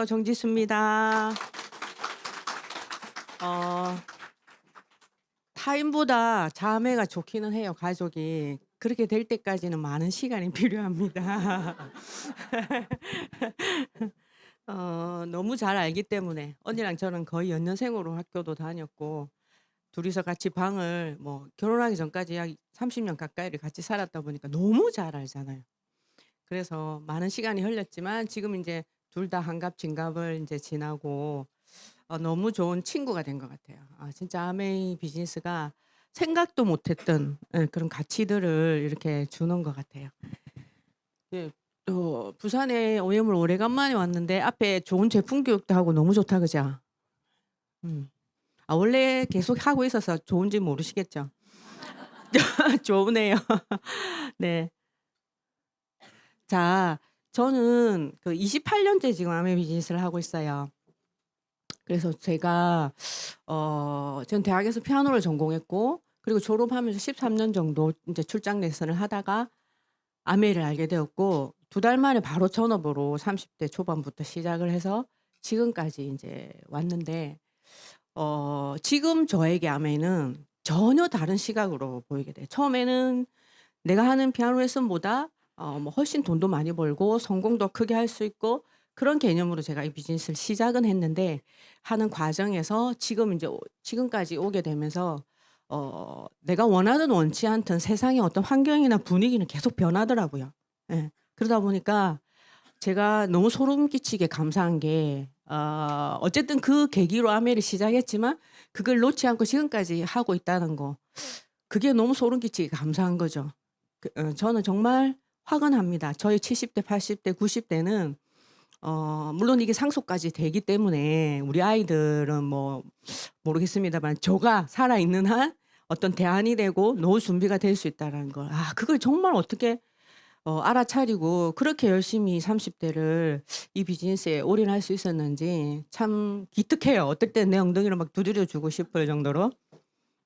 정지수입니다. 타인보다 자매가 좋기는 해요, 가족이. 그렇게 될 때까지는 많은 시간이 필요합니다. 너무 잘 알기 때문에 언니랑 저는 거의 연년생으로 학교도 다녔고 둘이서 같이 방을 뭐 결혼하기 전까지 약 30년 가까이를 같이 살았다 보니까 너무 잘 알잖아요. 그래서 많은 시간이 흘렸지만 지금 인제 둘 다 한갑 진갑을 인제 지나고 너무 좋은 친구가 된 것 같아요. 진짜 아메이 비즈니스가 생각도 못 했던 그런 가치들을 이렇게 주는 것 같아요. 예. 부산에 오염을 오래간만에 왔는데 앞에 좋은 제품 교육도 하고 너무 좋다 그죠? 음. 원래 계속 하고 있어서 좋은지 모르시겠죠? 좋으네요. 네. 자, 저는 그 28 년째 지금 아메 비즈니스를 하고 있어요. 그래서 제가 전 대학에서 피아노를 전공했고 그리고 졸업하면서 13년 정도 인제 출장 레슨을 하다가 아메이를 알게 되었고 두 달 만에 바로 전업으로 30대 초반부터 시작을 해서 지금까지 인제 왔는데 지금 저에게 아메이는 전혀 다른 시각으로 보이게 돼요. 처음에는 내가 하는 피아노 레슨보다 뭐 훨씬 돈도 많이 벌고 성공도 크게 할 수 있고 그런 개념으로 제가 이 비즈니스를 시작은 했는데 하는 과정에서 지금 인제 지금까지 오게 되면서 내가 원하든 원치 않든 세상의 어떤 환경이나 분위기는 계속 변하더라고요. 예. 그러다 보니까 제가 너무 소름 끼치게 감사한 게 어쨌든 그 계기로 아메를 시작했지만 그걸 놓지 않고 지금까지 하고 있다는 거 그게 너무 소름 끼치게 감사한 거죠. 저는 정말 화가 납니다. 저희 70대 80대 90 대는 물론 이게 상속까지 되기 때문에 우리 아이들은 뭐 모르겠습니다만 저가 살아있는 한 어떤 대안이 되고 노후 준비가 될 수 있다라는 걸 그걸 정말 어떻게 알아차리고 그렇게 열심히 30 대를 이 비즈니스에 올인할 수 있었는지 참 기특해요. 어떨 땐 내 엉덩이를 막 두드려 주고 싶을 정도로.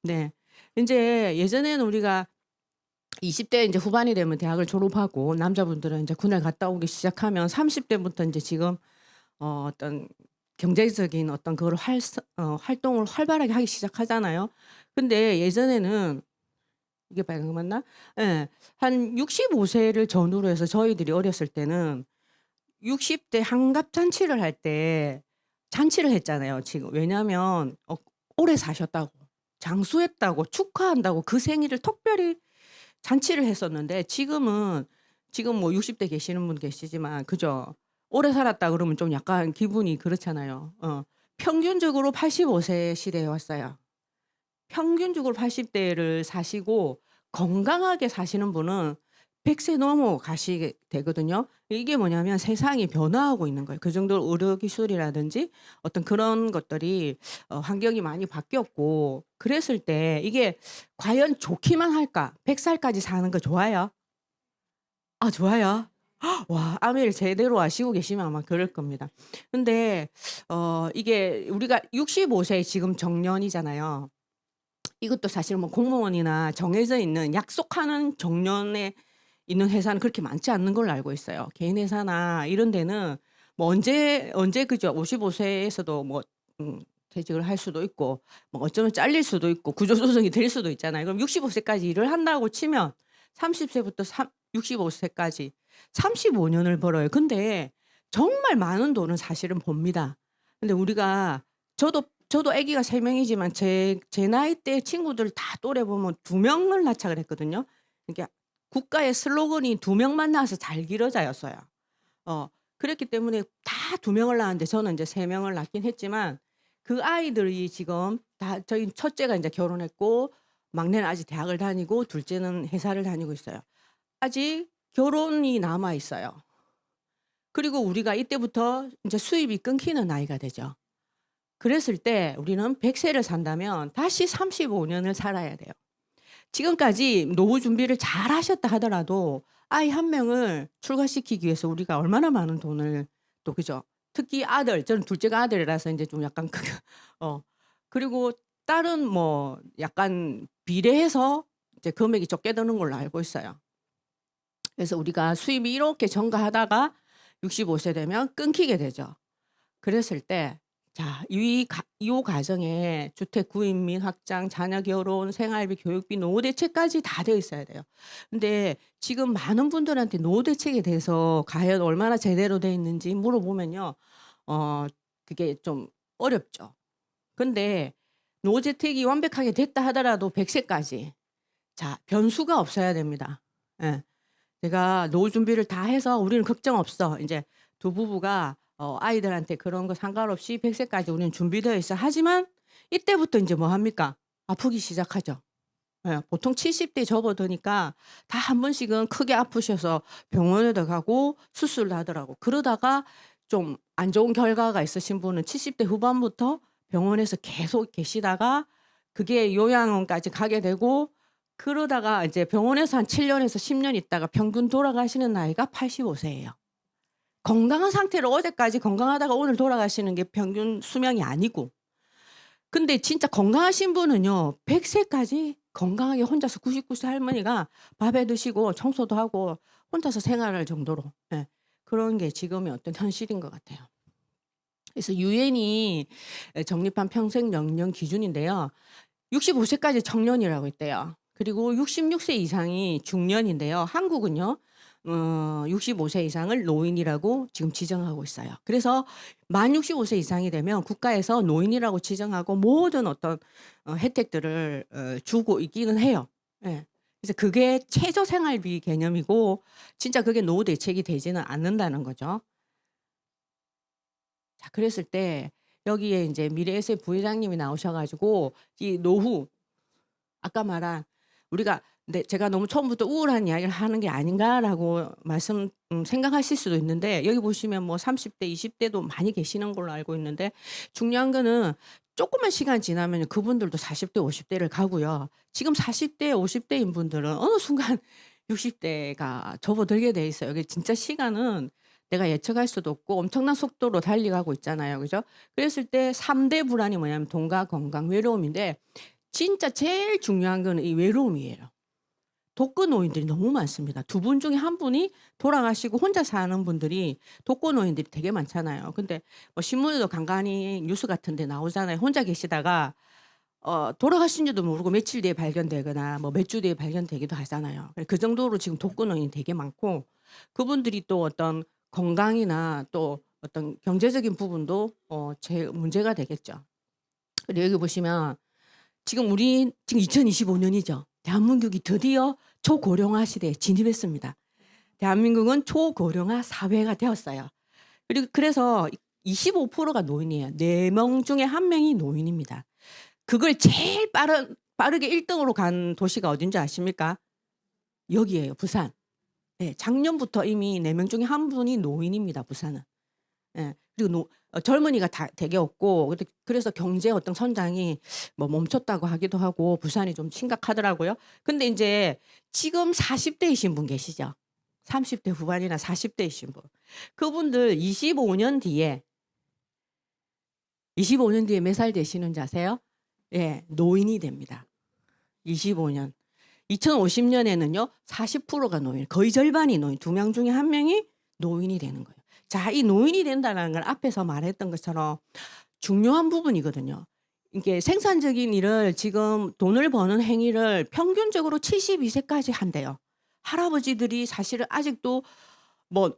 네. 인제 예전에는 우리가 20대 인제 후반이 되면 대학을 졸업하고 남자분들은 인제 군을 갔다 오기 시작하면 30 대부터 인제 지금 어떤 경제적인 어떤 그거를 활동을 활발하게 하기 시작하잖아요. 근데 예전에는 이게 방금 맞나? 예. 한 65 세를 전후로 해서 저희들이 어렸을 때는 60대 환갑 잔치를 할 때 잔치를 했잖아요 지금. 왜냐하면 오래 사셨다고 장수했다고 축하한다고 그 생일을 특별히 잔치를 했었는데 지금 뭐 60대 계시는 분 계시지만 그죠? 오래 살았다 그러면 좀 약간 기분이 그렇잖아요. 평균적으로 85세 시대에 왔어요. 평균적으로 80 대를 사시고 건강하게 사시는 분은 100세 넘어가시게 되거든요. 이게 뭐냐면 세상이 변화하고 있는 거예요. 그 정도로 의료 기술이라든지 어떤 그런 것들이 환경이 많이 바뀌었고 그랬을 때 이게 과연 좋기만 할까? 100 살까지 사는 거 좋아요? 좋아요? 와 아메를 제대로 아시고 계시면 아마 그럴 겁니다. 근데 이게 우리가 65세 지금 정년이잖아요. 이것도 사실 뭐 공무원이나 정해져 있는 약속하는 정년에 있는 회사는 그렇게 많지 않는 걸로 알고 있어요. 개인 회사나 이런 데는 뭐 언제 그죠? 55 세에서도 뭐 퇴직을 할 수도 있고 뭐 어쩌면 잘릴 수도 있고 구조조정이 될 수도 있잖아요. 그럼 65 세까지 일을 한다고 치면 30 세부터 65 세까지 35 년을 벌어요. 근데 정말 많은 돈을 사실은 법니다. 근데 우리가 저도 아기가 3 명이지만 제 나이대 친구들 다 또래 보면 2 명을 낳자 그랬거든요. 그러니까 국가의 슬로건이 "두 명만 낳아서 잘 기르자."였어요. 어 그랬기 때문에 다 2 명을 낳았는데 저는 인제 3 명을 낳긴 했지만 그 아이들이 지금 다 저희 첫째가 인제 결혼했고 막내는 아직 대학을 다니고 둘째는 회사를 다니고 있어요. 아직 결혼이 남아 있어요. 그리고 우리가 이때부터 인제 수입이 끊기는 나이가 되죠. 그랬을 때 우리는 100 세를 산다면 다시 35 년을 살아야 돼요. 지금까지 노후 준비를 잘하셨다 하더라도 아이 한 명을 출가시키기 위해서 우리가 얼마나 많은 돈을 또 그죠? 특히 아들 저는 둘째가 아들이라서 인제 좀 약간 어 그리고 딸은 뭐 약간 비례해서 이제 금액이 적게 드는 걸로 알고 있어요. 그래서 우리가 수입이 이렇게 증가하다가 65세 되면 끊기게 되죠. 그랬을 때 자 이 과정에 주택 구입 및 확장, 자녀 결혼, 생활비, 교육비, 노후 대책까지 다 되어 있어야 돼요. 근데 지금 많은 분들한테 노후 대책에 대해서 과연 얼마나 제대로 돼 있는지 물어보면요. 어 그게 좀 어렵죠. 근데 노후 대책이 완벽하게 됐다 하더라도 100 세까지 자 변수가 없어야 됩니다. 예. 제가 노후 준비를 다 해서 "우리는 걱정 없어." 인제 두 부부가 아이들한테 그런 거 상관없이 100 세까지 우리는 준비되어 있어. 하지만 이때부터 인제 뭐 합니까? 아프기 시작하죠. 예. 보통 70대 접어드니까 다 한 번씩은 크게 아프셔서 병원에도 가고 수술도 하더라고. 그러다가 좀 안 좋은 결과가 있으신 분은 70대 후반부터 병원에서 계속 계시다가 그게 요양원까지 가게 되고 그러다가 이제 병원에서 한 7 년에서 10년 있다가 평균 돌아가시는 나이가 85 세예요. 건강한 상태로 어제까지 건강하다가 오늘 돌아가시는 게 평균 수명이 아니고. 근데 진짜 건강하신 분은요 100 세까지 건강하게 혼자서 99세 할머니가 밥해 드시고 청소도 하고 혼자서 생활할 정도로 예 그런 게 지금의 어떤 현실인 것 같아요. 그래서 유엔이 정립한 평생 연령 기준인데요. 65 세까지 청년이라고 했대요. 그리고 66세 이상이 중년인데요. 한국은요. 65세 이상을 노인이라고 지금 지정하고 있어요. 그래서 만 65세 이상이 되면 국가에서 노인이라고 지정하고 모든 어떤 혜택들을 주고 있기는 해요. 예. 그래서 그게 최저 생활비 개념이고 진짜 그게 노후 대책이 되지는 않는다는 거죠. 자 그랬을 때 여기에 인제 미래에셋 부회장님이 나오셔 가지고 이 노후 아까 말한 우리가 근데 제가 너무 처음부터 우울한 이야기를 하는 게 아닌가라고 말씀 생각하실 수도 있는데 여기 보시면 뭐 30대 20 대도 많이 계시는 걸로 알고 있는데 중요한 거는 쪼끔만 시간 지나면은 그분들도 40대 50 대를 가고요. 지금 40대 50 대인 분들은 어느 순간 60 대가 접어들게 돼 있어요. 이게 진짜 시간은 내가 예측할 수도 없고 엄청난 속도로 달려가고 있잖아요. 그죠? 그랬을 때 3대 불안이 뭐냐면 돈과 건강, 외로움인데 진짜 제일 중요한 거는 이 외로움이에요. 독거노인들이 너무 많습니다. 두 분 중에 한 분이 돌아가시고 혼자 사는 분들이 독거노인들이 되게 많잖아요. 근데 뭐 신문에도 간간히 뉴스 같은 데 나오잖아요. 혼자 계시다가 돌아가신지도 모르고 며칠 뒤에 발견되거나 뭐 몇 주 뒤에 발견되기도 하잖아요. 그 정도로 지금 독거노인이 되게 많고 그분들이 또 어떤 건강이나 또 어떤 경제적인 부분도 제일 문제가 되겠죠. 근데 여기 보시면 지금 2025 년이죠. 대한민국이 드디어 초고령화 시대에 진입했습니다. 대한민국은 초고령화 사회가 되었어요. 그리고 그래서 25%가 노인이에요. 4명 중에 1 명이 노인입니다. 그걸 제일 빠르게 1 등으로 간 도시가 어딘지 아십니까? 여기예요, 부산. 네. 작년부터 이미 4명 중에 1 분이 노인입니다, 부산은. 예. 그리고 젊은이가 다 되게 없고 그래서 경제 어떤 성장이 뭐 멈췄다고 하기도 하고 부산이 좀 심각하더라고요. 근데 인제 지금 40 대이신 분 계시죠? 30대 후반이나 40 대이신 분. 그분들 25년 뒤에 몇 살 되시는지 아세요? 예. 노인이 됩니다. 25 년. 2050 년에는요 40%가 노인, 거의 절반이 노인, 2명 중에 1 명이 노인이 되는 거예요. 자 이 노인이 된다는 걸 앞에서 말했던 것처럼 중요한 부분이거든요. 이게 생산적인 일을 지금 돈을 버는 행위를 평균적으로 72 세까지 한대요. 할아버지들이 사실은 아직도 뭐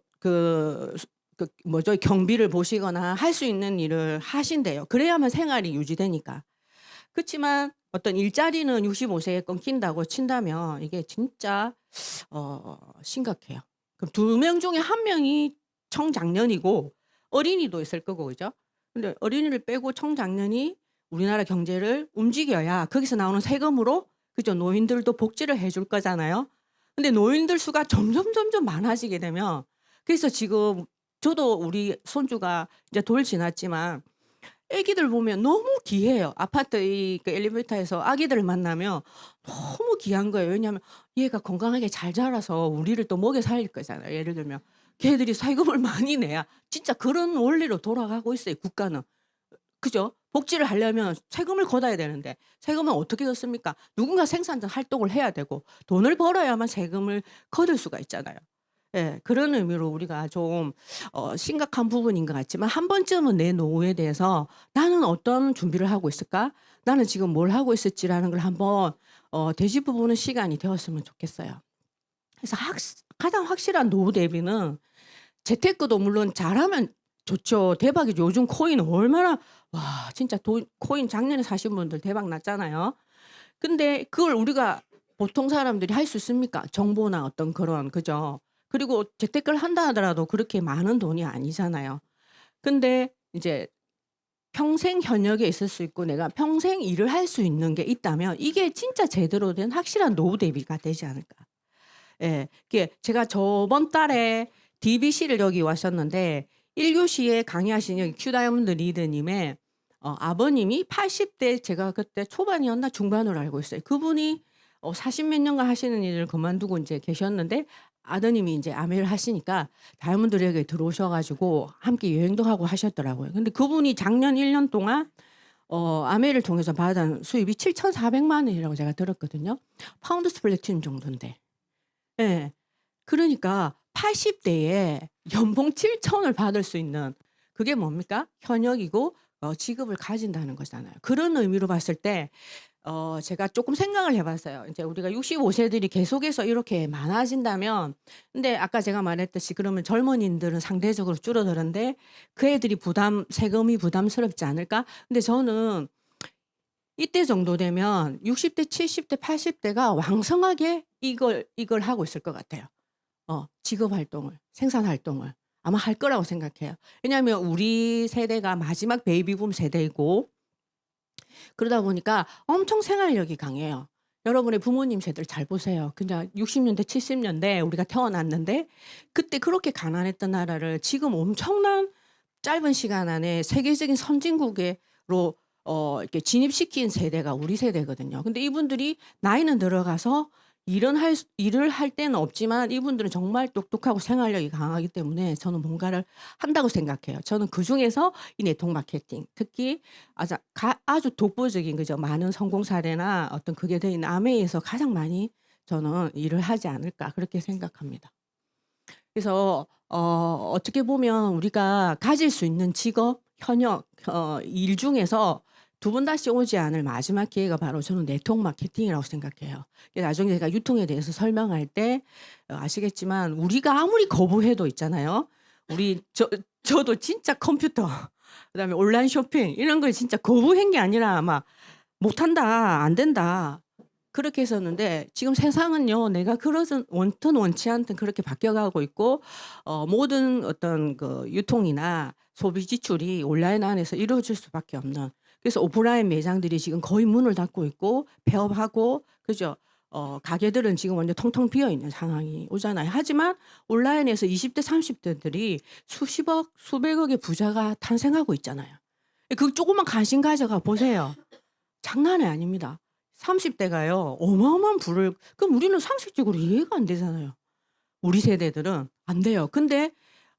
뭐죠? 경비를 보시거나 할 수 있는 일을 하신대요. 그래야만 생활이 유지되니까. 그치만 어떤 일자리는 65 세에 끊긴다고 친다면 이게 진짜 심각해요. 그럼 2명 중에 1 명이 청장년이고 어린이도 있을 거고 그죠? 근데 어린이를 빼고 청장년이 우리나라 경제를 움직여야 거기서 나오는 세금으로 그죠? 노인들도 복지를 해줄 거잖아요. 근데 노인들 수가 점점 많아지게 되면 그래서 지금 저도 우리 손주가 이제 돌 지났지만 애기들 보면 너무 귀해요. 아파트 그 엘리베이터에서 아기들을 만나면 너무 귀한 거예요. 왜냐하면 얘가 건강하게 잘 자라서 우리를 또 먹여 살릴 거잖아요. 예를 들면 걔들이 세금을 많이 내야 진짜 그런 원리로 돌아가고 있어요 국가는. 그죠? 복지를 하려면 세금을 걷어야 되는데 세금은 어떻게 걷습니까? 누군가 생산적 활동을 해야 되고 돈을 벌어야만 세금을 거둘 수가 있잖아요. 예. 그런 의미로 우리가 좀 심각한 부분인 것 같지만 한 번쯤은 내 노후에 대해서 '나는 어떤 준비를 하고 있을까? 나는 지금 뭘 하고 있을지.'라는 걸 한번 되짚어 보는 시간이 되었으면 좋겠어요. 그래서 가장 확실한 노후 대비는 재테크도 물론 잘하면 좋죠. 대박이죠. 요즘 코인 얼마나 와 진짜 코인 작년에 사신 분들 대박 났잖아요. 근데 그걸 우리가 보통 사람들이 할 수 있습니까? 정보나 어떤 그런 그죠? 그리고 재테크를 한다 하더라도 그렇게 많은 돈이 아니잖아요. 근데 이제 평생 현역에 있을 수 있고 내가 평생 일을 할 수 있는 게 있다면 이게 진짜 제대로 된 확실한 노후 대비가 되지 않을까. 예. 이게 제가 저번 달에 DBC를 여기 왔었는데 1 교시에 강의하신 여기 큐 다이아몬드 리더님의 아버님이 80대 제가 그때 초반이었나 중반으로 알고 있어요. 그분이 40몇 년간 하시는 일을 그만두고 인제 계셨는데 아드님이 인제 아메를 하시니까 다이아몬드 리그에 들어오셔 가지고 함께 여행도 하고 하셨더라고요. 근데 그분이 작년 1년 동안 아메를 통해서 받은 수입이 7,400만 원이라고 제가 들었거든요. 파운드 스플래티넘 정도인데. 예. 그러니까 80 대에 연봉 7천을 받을 수 있는 그게 뭡니까? 현역이고 직업을 가진다는 거잖아요. 그런 의미로 봤을 때 제가 쪼끔 생각을 해 봤어요. 인제 우리가 65 세들이 계속해서 이렇게 많아진다면 근데 아까 제가 말했듯이 그러면 젊은이들은 상대적으로 줄어드는데 그 애들이 세금이 부담스럽지 않을까? 근데 저는 이때 정도 되면 60 대, 70 대, 80 대가 왕성하게 이걸 하고 있을 것 같아요. 직업 활동을, 생산 활동을 아마 할 거라고 생각해요. 왜냐하면 우리 세대가 마지막 베이비붐 세대이고 그러다 보니까 엄청 생활력이 강해요. 여러분의 부모님 세대를 잘 보세요. 그냥 60 년대 70 년대 우리가 태어났는데 그때 그렇게 가난했던 나라를 지금 엄청난 짧은 시간 안에 세계적인 선진국에 로 이렇게 진입시킨 세대가 우리 세대거든요. 근데 이분들이 나이는 들어가서 일을 할 때는 없지만 이분들은 정말 똑똑하고 생활력이 강하기 때문에 저는 뭔가를 한다고 생각해요. 저는 그중에서 이 네트워크 마케팅 특히 아주 독보적인 그죠. 많은 성공 사례나 어떤 그게 돼 있는 아메이에서 가장 많이 저는 일을 하지 않을까 그렇게 생각합니다. 그래서 어떻게 보면 우리가 가질 수 있는 직업, 현역 일 중에서 두 번 다시 오지 않을 마지막 기회가 바로 저는 네트워크 마케팅이라고 생각해요. 그래서 나중에 제가 유통에 대해서 설명할 때 아시겠지만 우리가 아무리 거부해도 있잖아요. 저도 진짜 컴퓨터 그다음에 온라인 쇼핑 이런 걸 진짜 거부한 게 아니라 막 '못한다. 안 된다.' 그렇게 했었는데 지금 세상은요. 내가 그것은 원든 원치 않든 그렇게 바뀌어가고 있고 모든 어떤 그 유통이나 소비 지출이 온라인 안에서 이루어질 수밖에 없는 그래서 오프라인 매장들이 지금 거의 문을 닫고 있고 폐업하고 그죠. 가게들은 지금 완전 텅텅 비어 있는 상황이 오잖아요. 하지만 온라인에서 20대 30 대들이 수십억, 수백억의 부자가 탄생하고 있잖아요. 그 조금만 관심 가져가 보세요. 장난이 아닙니다. 30 대가요. 어마어마한 부를 그럼 우리는 상식적으로 이해가 안 되잖아요. 우리 세대들은 안 돼요. 근데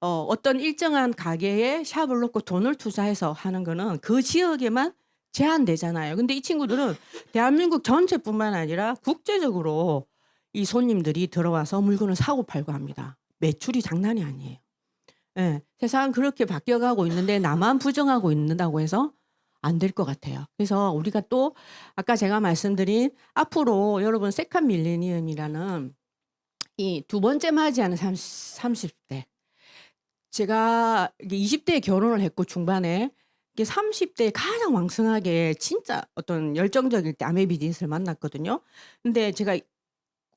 어떤 일정한 가게에 샵을 놓고 돈을 투자해서 하는 거는 그 지역에만 제한되잖아요. 근데 이 친구들은 대한민국 전체뿐만 아니라 국제적으로 이 손님들이 들어와서 물건을 사고 팔고 합니다. 매출이 장난이 아니에요. 예. 세상은 그렇게 바뀌어가고 있는데 나만 부정하고 있는다고 해서 안 될 것 같아요. 그래서 우리가 또 아까 제가 말씀드린 앞으로 여러분 세컨 밀레니엄이라는 이 두 번째 맞이하는 30대 제가 이게 20 대에 결혼을 했고 중반에 이게 30 대에 가장 왕성하게 진짜 어떤 열정적일 때 아메 비즈니스를 만났거든요. 근데 제가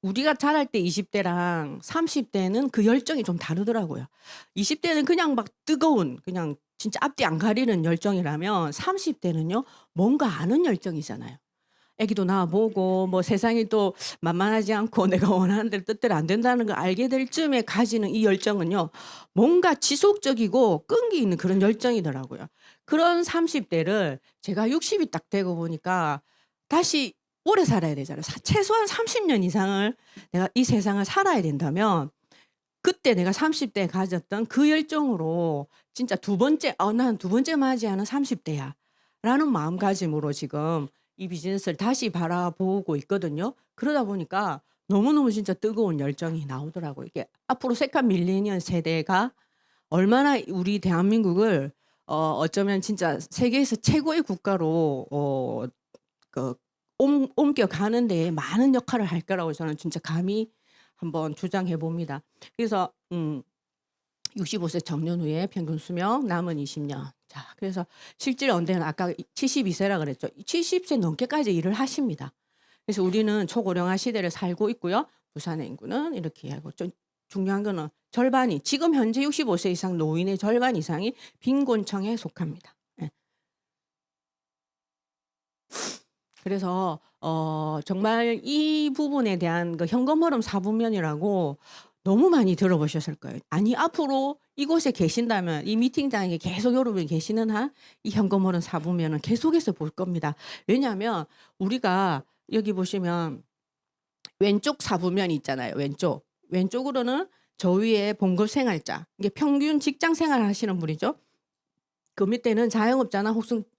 우리가 자랄 때 20 대랑 30 대는 그 열정이 좀 다르더라고요. 20 대는 그냥 막 뜨거운 그냥 진짜 앞뒤 안 가리는 열정이라면 30 대는요 뭔가 아는 열정이잖아요. 애기도 낳아 보고 뭐 세상이 또 만만하지 않고 내가 원하는 대로 뜻대로 안 된다는 걸 알게 될 쯤에 가지는 이 열정은요. 뭔가 지속적이고 끈기 있는 그런 열정이더라고요. 그런 30 대를 제가 60이 딱 되고 보니까 다시 오래 살아야 되잖아요. 최소한 30년 이상을 내가 이 세상을 살아야 된다면 그때 내가 30 대에 가졌던 그 열정으로 진짜 두 번째 '난 두 번째 맞이하는 30 대야.'라는 마음가짐으로 지금 이 비즈니스를 다시 바라보고 있거든요. 그러다 보니까 너무너무 진짜 뜨거운 열정이 나오더라고요. 이게 앞으로 세컨 밀레니얼 세대가 얼마나 우리 대한민국을 어쩌면 진짜 세계에서 최고의 국가로 그 옮겨가는 데에 많은 역할을 할 거라고 저는 진짜 감히 한번 주장해 봅니다. 그래서 65세 정년 후에 평균 수명 남은 20년. 자, 그래서 실질 연대는 아까 72세라 그랬죠. 70세 넘게까지 일을 하십니다. 그래서 우리는 초고령화 시대를 살고 있고요. 부산의 인구는 이렇게 하고 좀 중요한 거는 절반이 지금 현재 65세 이상 노인의 절반 이상이 빈곤층에 속합니다. 예. 그래서 정말 이 부분에 대한 그 현금 흐름 4분면이라고 너무 많이 들어보셨을 거예요. 아니 앞으로 이곳에 계신다면 이 미팅장에 계속 여러분이 계시는 한 이 현금 흐름 4분면은 계속해서 볼 겁니다. 왜냐하면 우리가 여기 보시면 왼쪽 4분면이 있잖아요. 왼쪽으로는 저 위에 봉급 생활자, 이게 평균 직장 생활 하시는 분이죠. 그 밑에는 자영업자나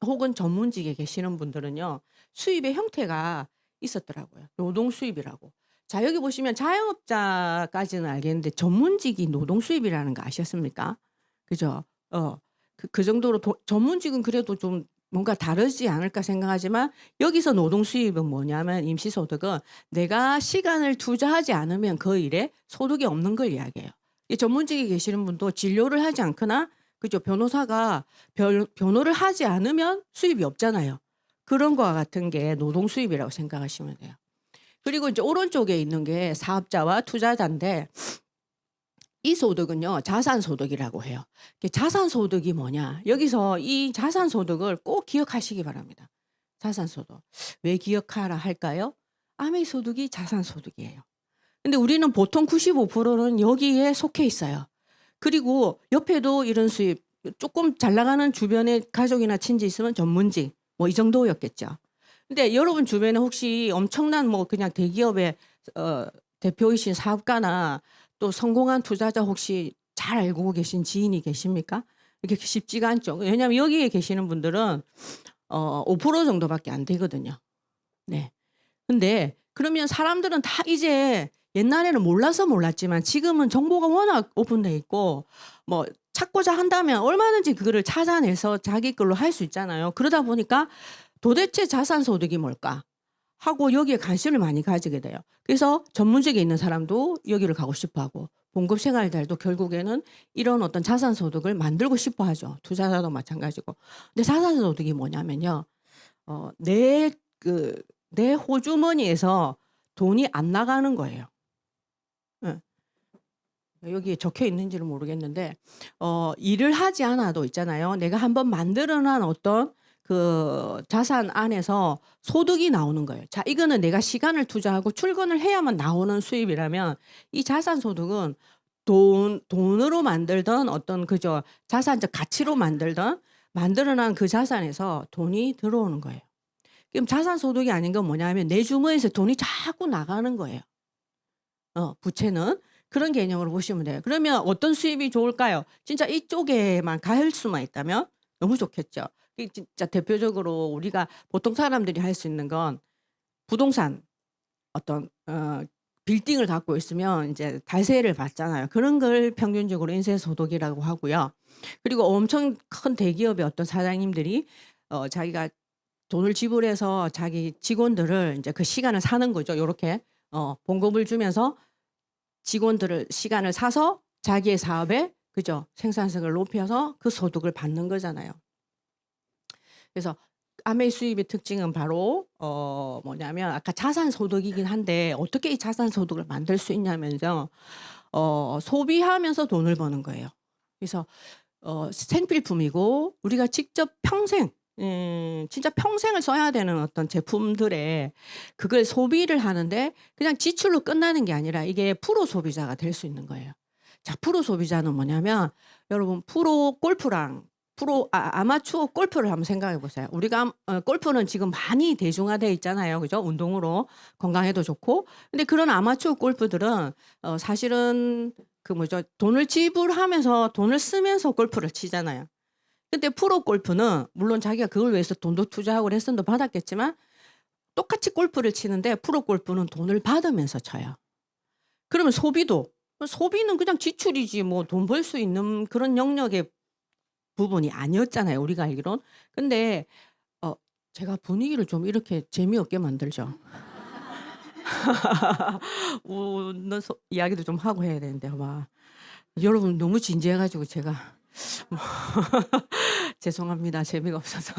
혹은 전문직에 계시는 분들은요. 수입의 형태가 있었더라고요. 노동 수입이라고. 자, 여기 보시면 자영업자까지는 알겠는데 전문직이 노동 수입이라는 거 아셨습니까? 그죠? 그 정도로 전문직은 그래도 좀 뭔가 다르지 않을까 생각하지만 여기서 노동 수입은 뭐냐면 임시소득은 내가 시간을 투자하지 않으면 그 일에 소득이 없는 걸 이야기해요. 이 전문직에 계시는 분도 진료를 하지 않거나 그죠? 변호사가 변호를 하지 않으면 수입이 없잖아요. 그런 거와 같은 게 노동 수입이라고 생각하시면 돼요. 그리고 이제 오른쪽에 있는 게 사업자와 투자자인데 이 소득은요, 자산소득이라고 해요. 자산소득이 뭐냐? 여기서 이 자산소득을 꼭 기억하시기 바랍니다. 자산소득. 왜 기억하라 할까요? 아메이 소득이 자산소득이에요. 근데 우리는 보통 95%는 여기에 속해 있어요. 그리고 옆에도 이런 수입, 조금 잘 나가는 주변에 가족이나 친지 있으면 전문직, 뭐 이 정도였겠죠. 근데 여러분 주변에 혹시 엄청난 뭐 그냥 대기업의 대표이신 사업가나 또 성공한 투자자 혹시 잘 알고 계신 지인이 계십니까? 이게 쉽지가 않죠. 왜냐하면 여기에 계시는 분들은 5% 정도밖에 안 되거든요. 네. 근데 그러면 사람들은 다 이제 옛날에는 몰라서 몰랐지만 지금은 정보가 워낙 오픈돼 있고 뭐 찾고자 한다면 얼마든지 그거를 찾아내서 자기 걸로 할 수 있잖아요. 그러다 보니까 도대체 자산소득이 뭘까 하고 여기에 관심을 많이 가지게 돼요. 그래서 전문직에 있는 사람도 여기를 가고 싶어하고 봉급 생활자도 결국에는 이런 어떤 자산소득을 만들고 싶어하죠. 투자자도 마찬가지고. 근데 자산소득이 뭐냐면요, 내 호주머니에서 돈이 안 나가는 거예요. 예. 여기에 적혀 있는지는 모르겠는데 일을 하지 않아도 있잖아요. 내가 한번 만들어놓은 어떤 그 자산 안에서 소득이 나오는 거예요. 자, 이거는 내가 시간을 투자하고 출근을 해야만 나오는 수입이라면 이 자산소득은 돈으로 만들던 어떤 그저 자산적 가치로 만들어놓은 그 자산에서 돈이 들어오는 거예요. 그럼 자산소득이 아닌 건 뭐냐면 내 주머니에서 돈이 자꾸 나가는 거예요. 부채는 그런 개념으로 보시면 돼요. 그러면 어떤 수입이 좋을까요? 진짜 이쪽에만 갈 수만 있다면 너무 좋겠죠. 진짜 대표적으로 우리가 보통 사람들이 할 수 있는 건 부동산 어떤 빌딩을 갖고 있으면 이제 달세를 받잖아요. 그런 걸 평균적으로 인세소득이라고 하고요. 그리고 엄청 큰 대기업의 어떤 사장님들이 자기가 돈을 지불해서 자기 직원들을 이제 그 시간을 사는 거죠. 요렇게 봉급을 주면서 직원들을 시간을 사서 자기의 사업에 그죠? 생산성을 높여서 그 소득을 받는 거잖아요. 그래서 아메이 수입의 특징은 바로 뭐냐면 아까 자산소득이긴 한데 어떻게 이 자산소득을 만들 수 있냐면요. 소비하면서 돈을 버는 거예요. 그래서 생필품이고 우리가 직접 평생 진짜 평생을 써야 되는 어떤 제품들에 그걸 소비를 하는데 그냥 지출로 끝나는 게 아니라 이게 프로 소비자가 될 수 있는 거예요. 자, 프로 소비자는 뭐냐면 여러분 프로 골프랑 아마추어 골프를 한번 생각해 보세요. 우리가 골프는 지금 많이 대중화되어 있잖아요. 그죠? 운동으로 건강에도 좋고. 근데 그런 아마추어 골프들은 사실은 그 뭐죠? 돈을 지불하면서 돈을 쓰면서 골프를 치잖아요. 근데 프로 골프는 물론 자기가 그걸 위해서 돈도 투자하고 레슨도 받았겠지만 똑같이 골프를 치는데 프로 골프는 돈을 받으면서 쳐요. 그러면 소비는 그냥 지출이지 뭐 돈 벌 수 있는 그런 영역의 부분이 아니었잖아요, 우리가 알기론. 근데 어 제가 분위기를 좀 이렇게 재미없게 만들죠. 웃는 이야기도 좀 하고 해야 되는데 막 여러분 너무 진지해 가지고 제가 뭐 죄송합니다. 재미가 없어서.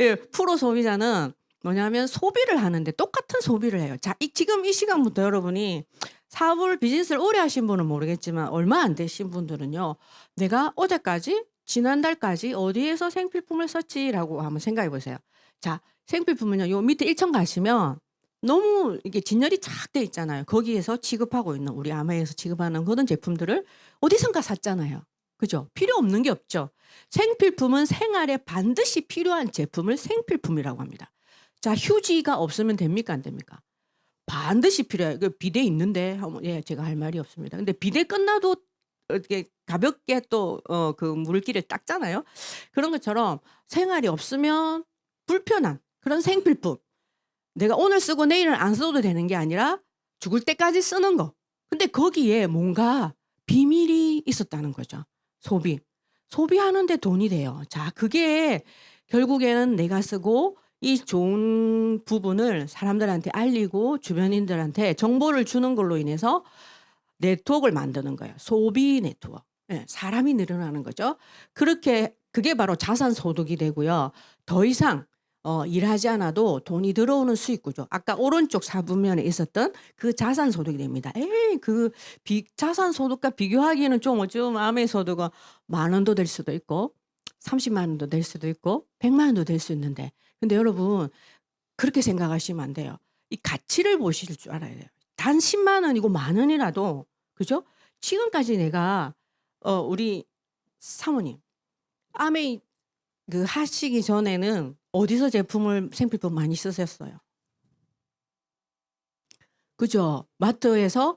예, 프로 소비자는 뭐냐면 소비를 하는데 똑같은 소비를 해요. 자, 지금 이 시간부터 여러분이 사업을 비즈니스를 오래 하신 분은 모르겠지만 얼마 안 되신 분들은요. 내가 어제까지 지난달까지 어디에서 생필품을 썼지라고 한번 생각해 보세요. 자, 생필품은요. 요 밑에 1층 가시면 너무 이게 진열이 착 돼 있잖아요. 거기에서 취급하고 있는 우리 아메에서 취급하는 그런 제품들을 어디선가 샀잖아요. 그죠? 필요 없는 게 없죠. 생필품은 생활에 반드시 필요한 제품을 생필품이라고 합니다. 자, 휴지가 없으면 됩니까? 안 됩니까? 반드시 필요해요. 그 비데 있는데 예, 제가 할 말이 없습니다. 근데 비데 끝나도 이렇게 가볍게 또 그 물기를 닦잖아요. 그런 것처럼 생활이 없으면 불편한 그런 생필품. 내가 오늘 쓰고 내일은 안 써도 되는 게 아니라 죽을 때까지 쓰는 거. 근데 거기에 뭔가 비밀이 있었다는 거죠. 소비하는데 돈이 돼요. 자, 그게 결국에는 내가 쓰고 이 좋은 부분을 사람들한테 알리고 주변인들한테 정보를 주는 걸로 인해서 네트워크를 만드는 거예요. 소비 네트워크. 예, 사람이 늘어나는 거죠. 그게 바로 자산 소득이 되고요. 더 이상 일하지 않아도 돈이 들어오는 수익 구조. 아까 오른쪽 사부면에 있었던 그 자산 소득이 됩니다. 그 자산 소득과 비교하기에는 좀 암의 소득은 10,000원도 될 수도 있고 30만 원도 될 수도 있고 100만 원도 될 수 있는데 근데 여러분 그렇게 생각하시면 안 돼요. 이 가치를 보실 줄 알아야 돼요. 단 10만 원이고 10,000원이라도 그죠? 지금까지 내가 우리 사모님 아메 그 하시기 전에는 어디서 생필품 많이 쓰셨어요? 그죠? 마트에서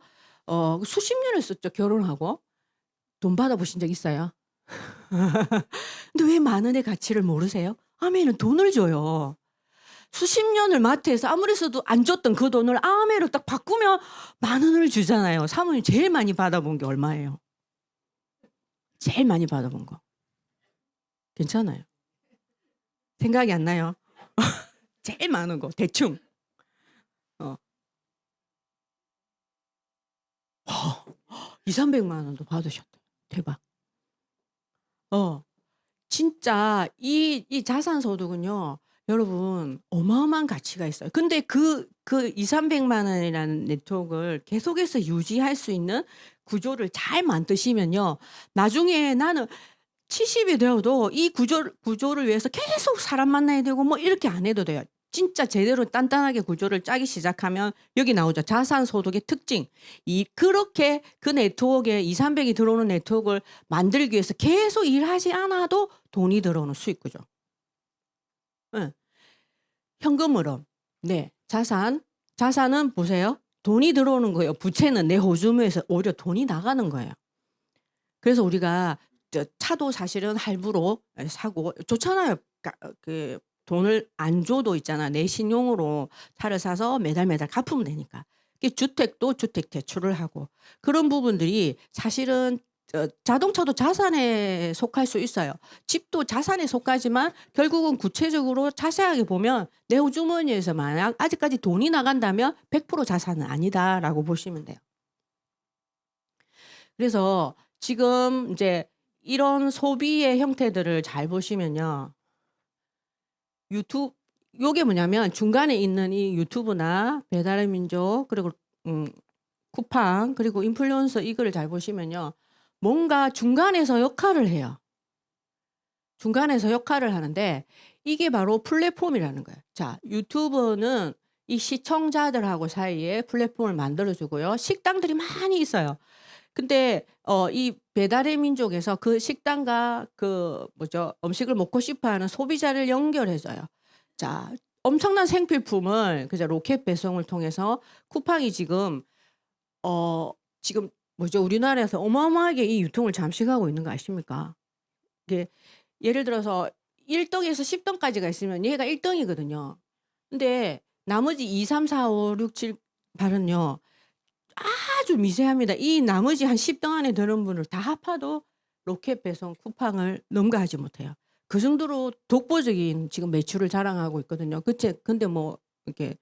수십 년을 썼죠. 결혼하고. 돈 받아보신 적 있어요? 근데 왜 10,000원의 가치를 모르세요? 아메는 돈을 줘요. 수십 년을 마트에서 아무리 써도 안 줬던 그 돈을 아메로 딱 바꾸면 10,000원을 주잖아요. 사모님 제일 많이 받아본 게 얼마예요? 제일 많이 받아본 거. 괜찮아요. 생각이 안 나요? 제일 많은 거 대충. 200-300만 원도 받으셨대요. 대박. 진짜 이 자산 소득은요. 여러분 어마어마한 가치가 있어요. 근데 그 200-300만 원이라는 네트워크를 계속해서 유지할 수 있는 구조를 잘 만드시면요. 나중에 나는 70이 되어도 이 구조를 위해서 계속 사람 만나야 되고 뭐 이렇게 안 해도 돼요. 진짜 제대로 단단하게 구조를 짜기 시작하면 여기 나오죠. 자산 소득의 특징. 그렇게 그 네트워크에 200-300이 들어오는 네트워크를 만들기 위해서 계속 일하지 않아도 돈이 들어오는 수익 구조. 예. 현금 흐름. 네. 자산은 보세요. 돈이 들어오는 거예요. 부채는 내 호주머니에서 오히려 돈이 나가는 거예요. 그래서 우리가 차도 사실은 할부로 사고 좋잖아요. 그 돈을 안 줘도 있잖아. 내 신용으로 차를 사서 매달 갚으면 되니까. 주택도 주택 대출을 하고 그런 부분들이 사실은 자동차도 자산에 속할 수 있어요. 집도 자산에 속하지만 결국은 구체적으로 자세하게 보면 내 호주머니에서 만약 아직까지 돈이 나간다면 100% 자산은 아니다라고 보시면 돼요. 그래서 지금 이제 이런 소비의 형태들을 잘 보시면요. 요게 뭐냐면 중간에 있는 이 유튜브나 배달의 민족 그리고 쿠팡 그리고 인플루언서 이거를 잘 보시면요. 뭔가 중간에서 역할을 해요. 중간에서 역할을 하는데 이게 바로 플랫폼이라는 거예요. 자, 유튜브는 이 시청자들하고 사이에 플랫폼을 만들어 주고요. 식당들이 많이 있어요. 근데 이 배달의 민족에서 그 식당과 음식을 먹고 싶어 하는 소비자를 연결해 줘요. 자, 엄청난 생필품을 그죠? 로켓 배송을 통해서 쿠팡이 지금 우리나라에서 어마어마하게 이 유통을 잠식하고 있는 거 아십니까? 이게 예를 들어서 1등에서 10등까지가 있으면 얘가 1등이거든요. 근데 나머지 2, 3, 4, 5, 6, 7, 8은요. 아주 미세합니다. 이 나머지 한 10등 안에 드는 분을 다 합해도 로켓 배송 쿠팡을 능가하지 못해요. 그 정도로 독보적인 지금 매출을 자랑하고 있거든요. 근데 뭐 이렇게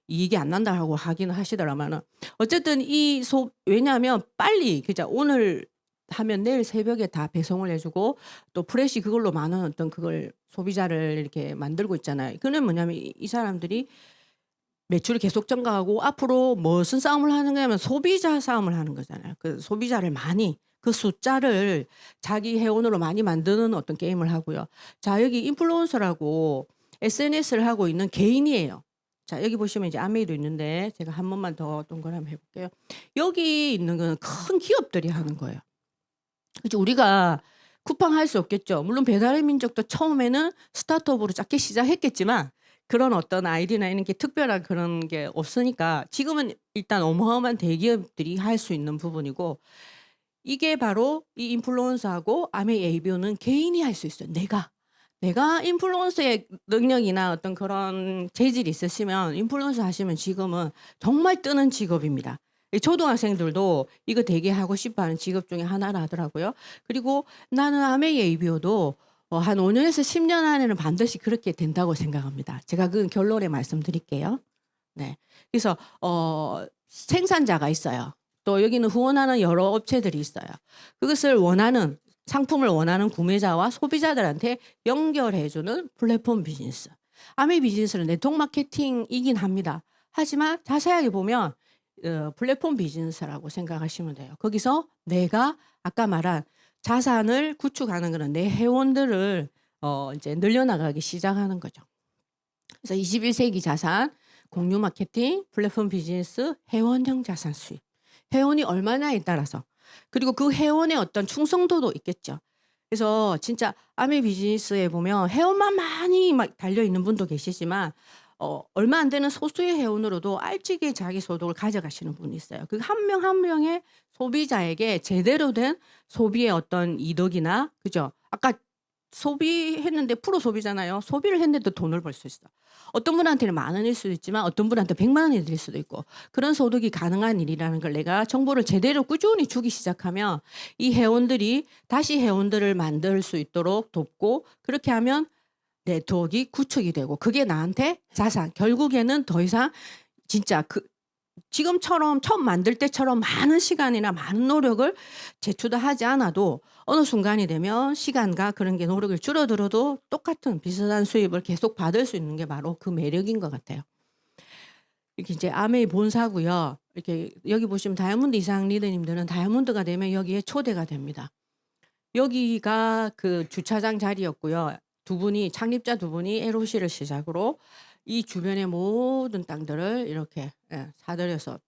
이익이 안 난다고 하기는 하시더라마는 어쨌든 왜냐하면 빨리 그죠. 오늘 하면 내일 새벽에 다 배송을 해 주고 또 프레시 그걸로 많은 어떤 그걸 소비자를 이렇게 만들고 있잖아요. 그는 뭐냐면 이 사람들이 매출이 계속 증가하고 앞으로 무슨 싸움을 하는 거냐면 소비자 싸움을 하는 거잖아요. 그 소비자를 많이 그 숫자를 자기 회원으로 많이 만드는 어떤 게임을 하고요. 자, 여기 인플루언서라고 SNS를 하고 있는 개인이에요. 자, 여기 보시면 이제 아메이도 있는데 제가 한 번만 더 동그라미 해 볼게요. 여기 있는 거는 큰 기업들이 하는 거예요. 그죠. 우리가 쿠팡 할 수 없겠죠. 물론 배달의 민족도 처음에는 스타트업으로 작게 시작했겠지만 그런 어떤 아이디나 이런 게 특별한 그런 게 없으니까 지금은 일단 어마어마한 대기업들이 할 수 있는 부분이고 이게 바로 이 인플루언서하고 아메이 에이비오는 개인이 할 수 있어요. 내가 인플루언서의 능력이나 어떤 그런 재질이 있으시면 인플루언서 하시면 지금은 정말 뜨는 직업입니다. 이 초등학생들도 이거 되게 하고 싶어 하는 직업 중에 하나라 하더라고요. 그리고 나는 아메이 에이비오도 한 5 년에서 10년 안에는 반드시 그렇게 된다고 생각합니다. 제가 그 결론에 말씀드릴게요. 네. 그래서 생산자가 있어요. 또 여기는 후원하는 여러 업체들이 있어요. 그것을 상품을 원하는 구매자와 소비자들한테 연결해 주는 플랫폼 비즈니스. 아메이 비즈니스는 네트워크 마케팅이긴 합니다. 하지만 자세하게 보면 플랫폼 비즈니스라고 생각하시면 돼요. 거기서 내가 아까 말한 자산을 구축하는 거는 내 회원들을 이제 늘려나가기 시작하는 거죠. 그래서 21세기 자산, 공유 마케팅, 플랫폼 비즈니스, 회원형 자산 수입. 회원이 얼마냐에 따라서 그리고 그 회원의 어떤 충성도도 있겠죠. 그래서 진짜 아메이 비즈니스에 보면 회원만 많이 막 달려 있는 분도 계시지만 얼마 안 되는 소수의 회원으로도 알찌게 자기 소득을 가져가시는 분이 있어요. 그 한 명 한 명의 소비자에게 제대로 된 소비의 어떤 이득이나 그죠? 아까 소비했는데 프로 소비잖아요. 소비를 했는데도 돈을 벌 수 있어. 어떤 분한테는 10,000원일 수도 있지만 어떤 분한테 1,000,000원이 될 수도 있고 그런 소득이 가능한 일이라는 걸 내가 정보를 제대로 꾸준히 주기 시작하면 이 회원들이 다시 회원들을 만들 수 있도록 돕고 그렇게 하면 네트워크가 구축이 되고 그게 나한테 자산 결국에는 더 이상 진짜 지금처럼 처음 만들 때처럼 많은 시간이나 많은 노력을 제출하지 않아도 어느 순간이 되면 시간과 그런 게 노력을 줄어들어도 똑같은 비슷한 수입을 계속 받을 수 있는 게 바로 그 매력인 것 같아요. 이렇게 이제 아메이 본사고요. 이렇게 여기 보시면 다이아몬드 이상 리더님들은 다이아몬드가 되면 여기에 초대가 됩니다. 여기가 그 주차장 자리였고요. 창립자 두 분이 LOC를 시작으로 이 주변의 모든 땅들을 이렇게 사들여서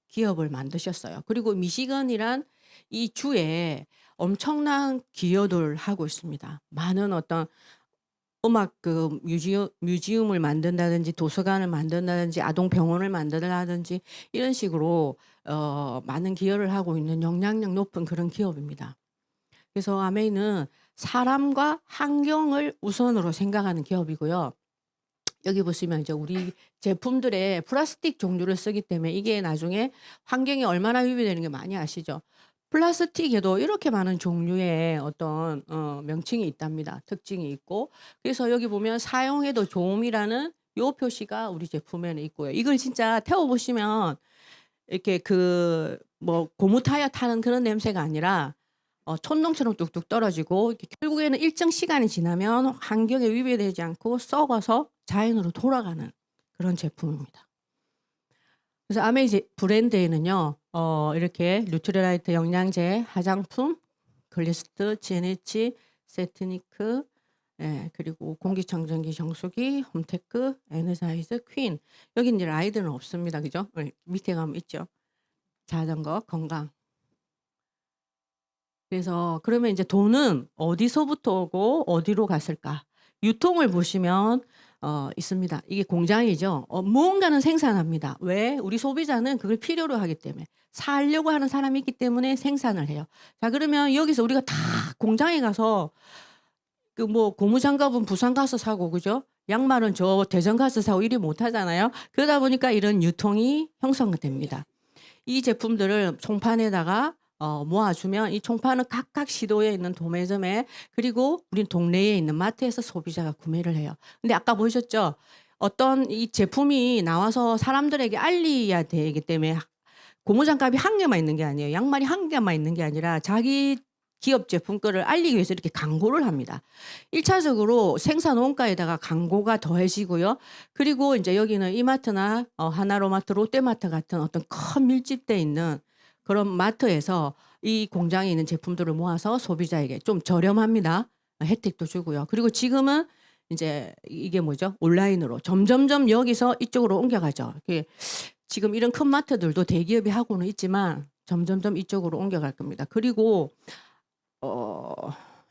기업을 만드셨어요. 그리고 미시건이란 이 주에 엄청난 기여를 하고 있습니다. 많은 어떤 음악 뮤지엄을 만든다든지 도서관을 만든다든지 아동 병원을 만든다든지 이런 식으로 많은 기여를 하고 있는 영향력 높은 그런 기업입니다. 그래서 아메이는 사람과 환경을 우선으로 생각하는 기업이고요. 여기 보시면 이제 우리 제품들의 플라스틱 종류를 쓰기 때문에 이게 나중에 환경에 얼마나 유의되는 게 많이 아시죠? 플라스틱에도 이렇게 많은 종류의 어떤 명칭이 있답니다. 특징이 있고. 그래서 여기 보면 사용해도 좋음이라는 요 표시가 우리 제품에는 있고요. 이걸 진짜 태워 보시면 이렇게 고무 타이어 타는 그런 냄새가 아니라 촛농처럼 뚝뚝 떨어지고 결국에는 일정 시간이 지나면 환경에 위배되지 않고 썩어서 자연으로 돌아가는 그런 제품입니다. 그래서 아메이 브랜드에는요. 이렇게 뉴트리라이트 영양제, 화장품, 글리스트, GNH, 세트니크, 그리고 공기청정기 정수기, 홈테크, 에너자이즈, 퀸. 여기 이제 라이드는 없습니다. 그죠? 밑에 가면 있죠. 자전거, 건강. 그래서 그러면 이제 돈은 어디서부터 오고 어디로 갔을까? 유통을 보시면 있습니다. 이게 공장이죠. 무언가는 생산합니다. 왜? 우리 소비자는 그걸 필요로 하기 때문에. 사려고 하는 사람이 있기 때문에 생산을 해요. 자, 그러면 여기서 우리가 다 공장에 가서 고무장갑은 부산 가서 사고 그죠? 양말은 저 대전 가서 사고 이리 못 하잖아요. 그러다 보니까 이런 유통이 형성됩니다. 이 제품들을 총판에다가 모아주면 이 총판은 각각 시도에 있는 도매점에 그리고 우리 동네에 있는 마트에서 소비자가 구매를 해요. 근데 아까 보셨죠? 어떤 이 제품이 나와서 사람들에게 알려야 되기 때문에 고무장갑이 한 개만 있는 게 아니에요. 양말이 한 개만 있는 게 아니라 자기 기업 제품 거를 알리기 위해서 이렇게 광고를 합니다. 1차적으로 생산 원가에다가 광고가 더해지고요. 그리고 인제 여기는 이마트나 하나로마트, 롯데마트 같은 어떤 큰 밀집돼 있는 그런 마트에서 이 공장에 있는 제품들을 모아서 소비자에게 좀 저렴합니다. 혜택도 주고요. 그리고 지금은 인제 이게 뭐죠? 온라인으로 점점점 여기서 이쪽으로 옮겨가죠. 이게 지금 이런 큰 마트들도 대기업이 하고는 있지만 점점점 이쪽으로 옮겨갈 겁니다. 그리고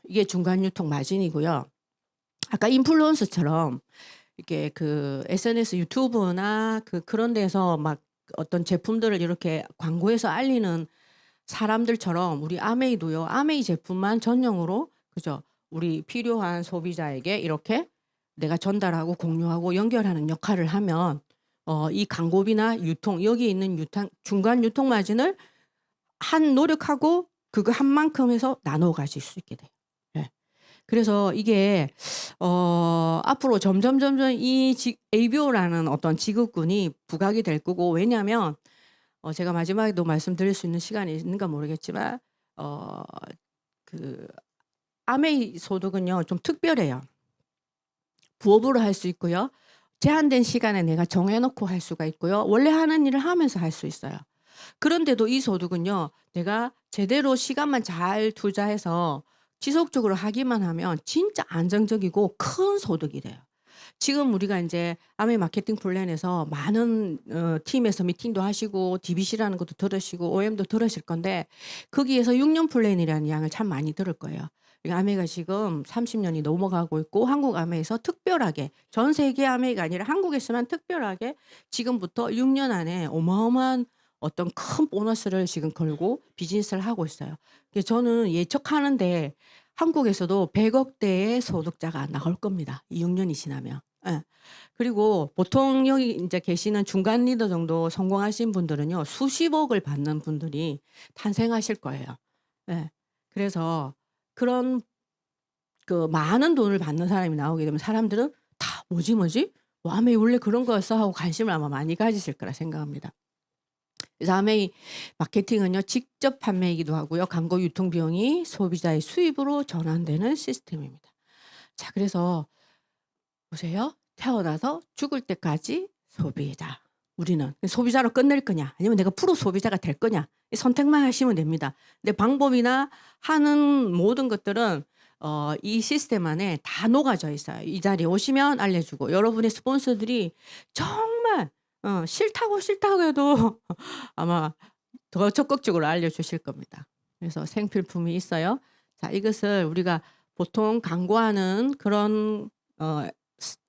이게 중간 유통 마진이고요. 아까 인플루언서처럼 이렇게 그 SNS 유튜브나 그런 데서 막 어떤 제품들을 이렇게 광고해서 알리는 사람들처럼 우리 아메이도요. 아메이 제품만 전용으로 그죠? 우리 필요한 소비자에게 이렇게 내가 전달하고 공유하고 연결하는 역할을 하면 이 광고비나 유통 여기 있는 중간 유통 마진을 한 노력하고 그거 한 만큼 해서 나눠 가질 수 있게 돼요. 예. 그래서 이게 앞으로 점점 이 ABO라는 어떤 직업군이 부각이 될 거고 왜냐하면 제가 마지막에도 말씀드릴 수 있는 시간이 있는가 모르겠지만 그 아메이 소득은요 좀 특별해요. 부업으로 할 수 있고요. 제한된 시간에 내가 정해 놓고 할 수가 있고요. 원래 하는 일을 하면서 할 수 있어요. 그런데도 이 소득은요. 내가 제대로 시간만 잘 투자해서 지속적으로 하기만 하면 진짜 안정적이고 큰 소득이 돼요. 지금 우리가 인제 아메이 마케팅 플랜에서 많은 팀에서 미팅도 하시고 DBC라는 것도 들으시고 OM도 들으실 건데 거기에서 6년 플랜이라는 양을 참 많이 들을 거예요. 그러니까 아메이가 지금 30 년이 넘어가고 있고 한국 아메이에서 특별하게 전 세계 아메이가 아니라 한국에서만 특별하게 지금부터 6년 안에 어마어마한 어떤 큰 보너스를 지금 걸고 비즈니스를 하고 있어요. 그래서 저는 예측하는데 한국에서도 100억 대의 소득자가 나올 겁니다. 이 6 년이 지나면. 예. 그리고 보통 여기 인제 계시는 중간 리더 정도 성공하신 분들은요. 수십억을 받는 분들이 탄생하실 거예요. 예. 그래서 그런 그 많은 돈을 받는 사람이 나오게 되면 사람들은 다 '뭐지, 뭐지? 아메이 원래 그런 거였어?' 하고 관심을 아마 많이 가지실 거라 생각합니다. 그래서 아메이 마케팅은요. 직접 판매이기도 하고요. 광고 유통 비용이 소비자의 수입으로 전환되는 시스템입니다. 자 그래서 보세요. 태어나서 죽을 때까지 소비자. 우리는 소비자로 끝낼 거냐 아니면 내가 프로 소비자가 될 거냐 이 선택만 하시면 됩니다. 근데 방법이나 하는 모든 것들은 이 시스템 안에 다 녹아져 있어요. 이 자리에 오시면 알려주고 여러분의 스폰서들이 정말 싫다고 해도 아마 더 적극적으로 알려주실 겁니다. 그래서 생필품이 있어요. 자 이것을 우리가 보통 광고하는 그런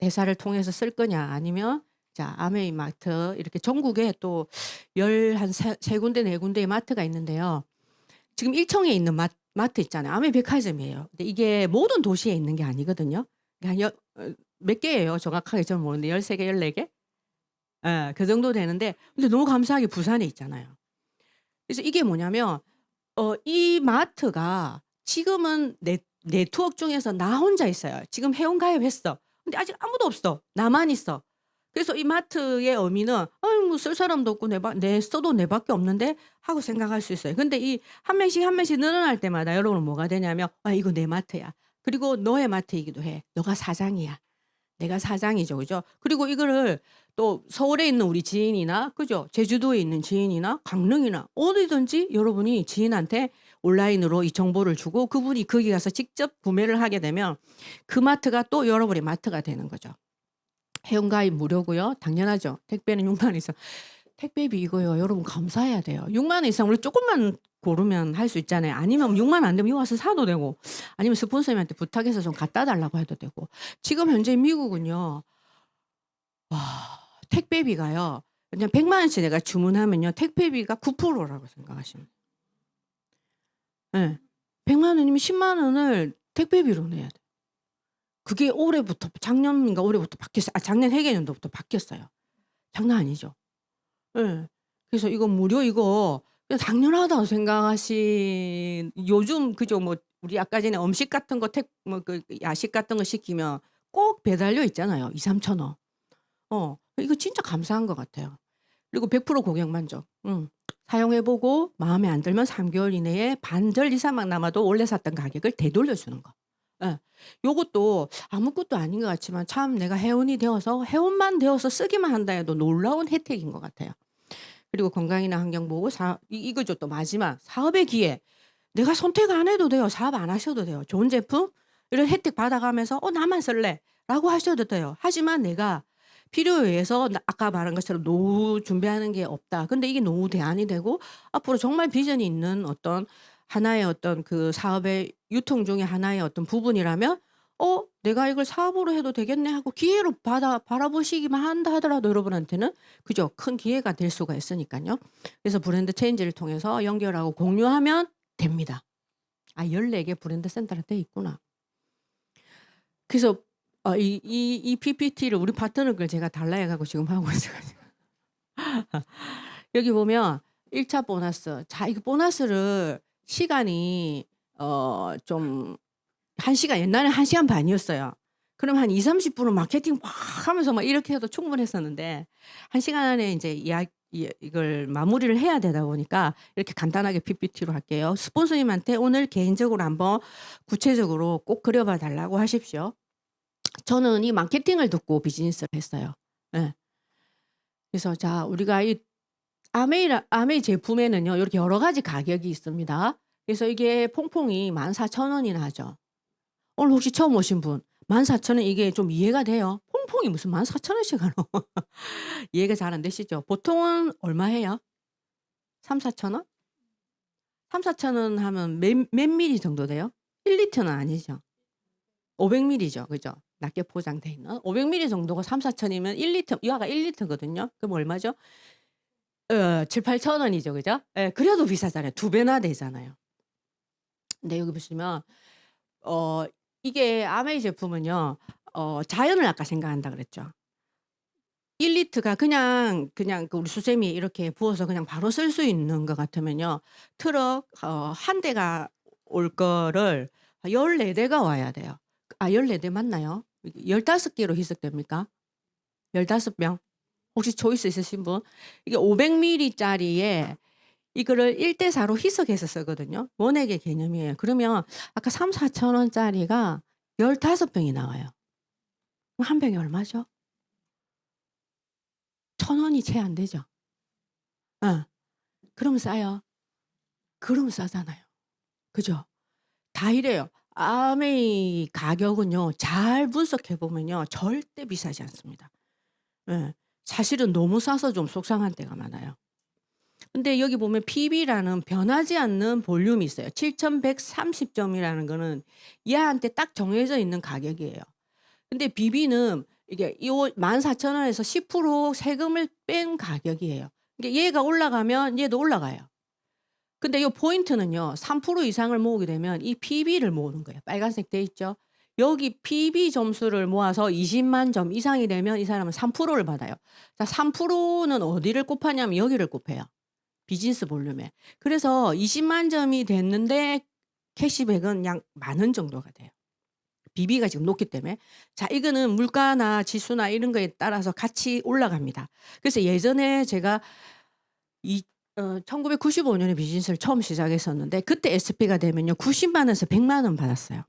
회사를 통해서 쓸 거냐 아니면 자 아메이 마트 이렇게 전국에 또 한 세 군데 네 군데의 마트가 있는데요. 지금 일청에 있는 마트 있잖아요. 아메이 백화점이에요. 근데 이게 모든 도시에 있는 게 아니거든요. 그러니까 몇 개예요 정확하게 저는 모르는데 13 개, 14 개? 예. 그 정도 되는데 근데 너무 감사하게 부산에 있잖아요. 그래서 이게 뭐냐면 이 마트가 지금은 네트워크 중에서 나 혼자 있어요. 지금 회원 가입했어. 근데 아직 아무도 없어. 나만 있어. 그래서 이 마트의 의미는 '아유 뭐 쓸 사람도 없고 내 써도 내 밖에 없는데.' 하고 생각할 수 있어요. 근데 이 한 명씩 한 명씩 늘어날 때마다 여러분은 뭐가 되냐면 '아 이거 내 마트야.' 그리고 너의 마트이기도 해. 너가 사장이야. 내가 사장이죠. 그죠? 그리고 이거를 또 서울에 있는 우리 지인이나 그죠? 제주도에 있는 지인이나 강릉이나 어디든지 여러분이 지인한테 온라인으로 이 정보를 주고 그분이 거기 가서 직접 구매를 하게 되면 그 마트가 또 여러분의 마트가 되는 거죠. 회원가입 무료고요. 당연하죠. 택배는 6만 원 이상. 택배비 이거요. 여러분 감사해야 돼요. 6만 원 이상 우리 쪼끔만 고르면 할 수 있잖아요. 아니면 6만 원 안 되면 여기 와서 사도 되고 아니면 스폰서님한테 부탁해서 좀 갖다 달라고 해도 되고. 지금 현재 미국은요. 와 택배비가요. 그냥 1 0 0 원치 내가 주문하면요. 택배비가 9% 라고 생각하시면 돼요. 예. 1 0 0 원이면 10만 원을 택배비로 내야 돼요. 그게 올해부터 작년인가 올해부터 바뀌었어요. 작년 회계연도부터 바뀌었어요. 장난 아니죠. 예. 그래서 이거 무료 이거 그냥 당연하다고 생각하신 요즘 그죠 뭐 우리 아까 전에 음식 같은 거 택 뭐 그 야식 같은 거 시키면 꼭 배달료 있잖아요. 2-3천 원. 이거 진짜 감사한 것 같아요. 그리고 100% 고객 만족. 사용해 보고 마음에 안 들면 3 개월 이내에 반절 이상만 남아도 원래 샀던 가격을 되돌려 주는 거. 예. 요것도 아무것도 아닌 것 같지만 참 내가 회원이 되어서 회원만 되어서 쓰기만 한다 해도 놀라운 혜택인 것 같아요. 그리고 건강이나 환경 보고 이거죠 또 마지막 사업의 기회. 내가 선택 안 해도 돼요. 사업 안 하셔도 돼요. 좋은 제품 이런 혜택 받아가면서 나만 쓸래.'라고 하셔도 돼요. 하지만 내가 필요에 의해서 아까 말한 것처럼 노후 준비하는 게 없다. 근데 이게 노후 대안이 되고 앞으로 정말 비전이 있는 어떤 하나의 어떤 그 사업의 유통 중에 하나의 어떤 부분이라면 '내가 이걸 사업으로 해도 되겠네.' 하고 기회로 바라보시기만 한다 하더라도 여러분한테는 그죠? 큰 기회가 될 수가 있으니깐요. 그래서 브랜드 체인지를 통해서 연결하고 공유하면 됩니다. 14개 브랜드 센터가 돼 있구나. 그래서 이 PPT를 우리 파트너 걸 제가 달라 해 갖고 지금 하고 있어 가지고. 여기 보면 1차 보너스. 자 이거 보너스를 시간이 좀 1 시간 옛날에 1 시간 반이었어요. 그럼 한 20-30 분은 마케팅 막 하면서 막 이렇게 해도 충분했었는데 1 시간 안에 인제 이걸 마무리를 해야 되다 보니까 이렇게 간단하게 PPT로 할게요. 스폰서님한테 오늘 개인적으로 한번 구체적으로 꼭 그려 봐 달라고 하십시오. 저는 이 마케팅을 듣고 비즈니스를 했어요. 예. 그래서 자 우리가 이 아메이 제품에는요 이렇게 여러 가지 가격이 있습니다. 그래서 이게 퐁퐁이 14,000원이나 하죠. 오늘 혹시 처음 오신 분 14,000원 이게 좀 이해가 돼요? 퐁퐁이 무슨 14,000원씩 하노. 이해가 잘 안 되시죠? 보통은 얼마 해요? 3-4,000원? 3-4,000원 하면 몇 미리 정도 돼요? 1 리터는 아니죠. 500 미리죠. 그죠? 낮게 포장돼 있는. 500 미리 정도가 3-4,000 이면 1 리터 이하가 1 리터거든요. 그럼 얼마죠? 7-8천 원이죠. 그죠? 예. 그래도 비싸잖아요. 2 배나 되잖아요. 근데 여기 보시면 어 이게 아메이 제품은요. 자연을 아까 생각한다 그랬죠. 1 리터가 그냥 그 우리 수세미에 이렇게 부어서 그냥 바로 쓸 수 있는 것 같으면요. 트럭 한 대가 올 거를 14 대가 와야 돼요. 14대 맞나요? 이게 15 개로 희석됩니까? 15 병? 혹시 초이스 있으신 분? 이게 500 밀리짜리에 이거를 1 대 4로 희석해서 쓰거든요. 원액의 개념이에요. 그러면 아까 3-4천 원짜리가 15 병이 나와요. 그럼 한 병이 얼마죠? 1,000 원이 채 안 되죠. 어. 그러면 싸요. 그러면 싸잖아요. 그죠? 다 이래요. 아메이 가격은요. 잘 분석해 보면요. 절대 비싸지 않습니다. 예. 사실은 너무 싸서 좀 속상한 때가 많아요. 근데 여기 보면 PB라는 변하지 않는 볼륨이 있어요. 7,130 점이라는 거는 얘한테 딱 정해져 있는 가격이에요. 근데 BB는 이게 요 14,000 원에서 10% 세금을 뺀 가격이에요. 그러니까 얘가 올라가면 얘도 올라가요. 근데 요 포인트는요. 3% 이상을 모으게 되면 이 PB를 모으는 거예요. 빨간색 돼 있죠. 여기 PB 점수를 모아서 200,000 점 이상이 되면 이 사람은 3%를 받아요. 자 3%는 어디를 곱하냐면 여기를 곱해요. 비즈니스 볼륨에. 그래서 200,000 점이 됐는데 캐시백은 약 10,000원 정도가 돼요. BB가 지금 높기 때문에. 자 이거는 물가나 지수나 이런 거에 따라서 같이 올라갑니다. 그래서 예전에 제가 1995 년에 비즈니스를 처음 시작했었는데 그때 SP가 되면요. 900,000 원에서 1,000,000 원 받았어요.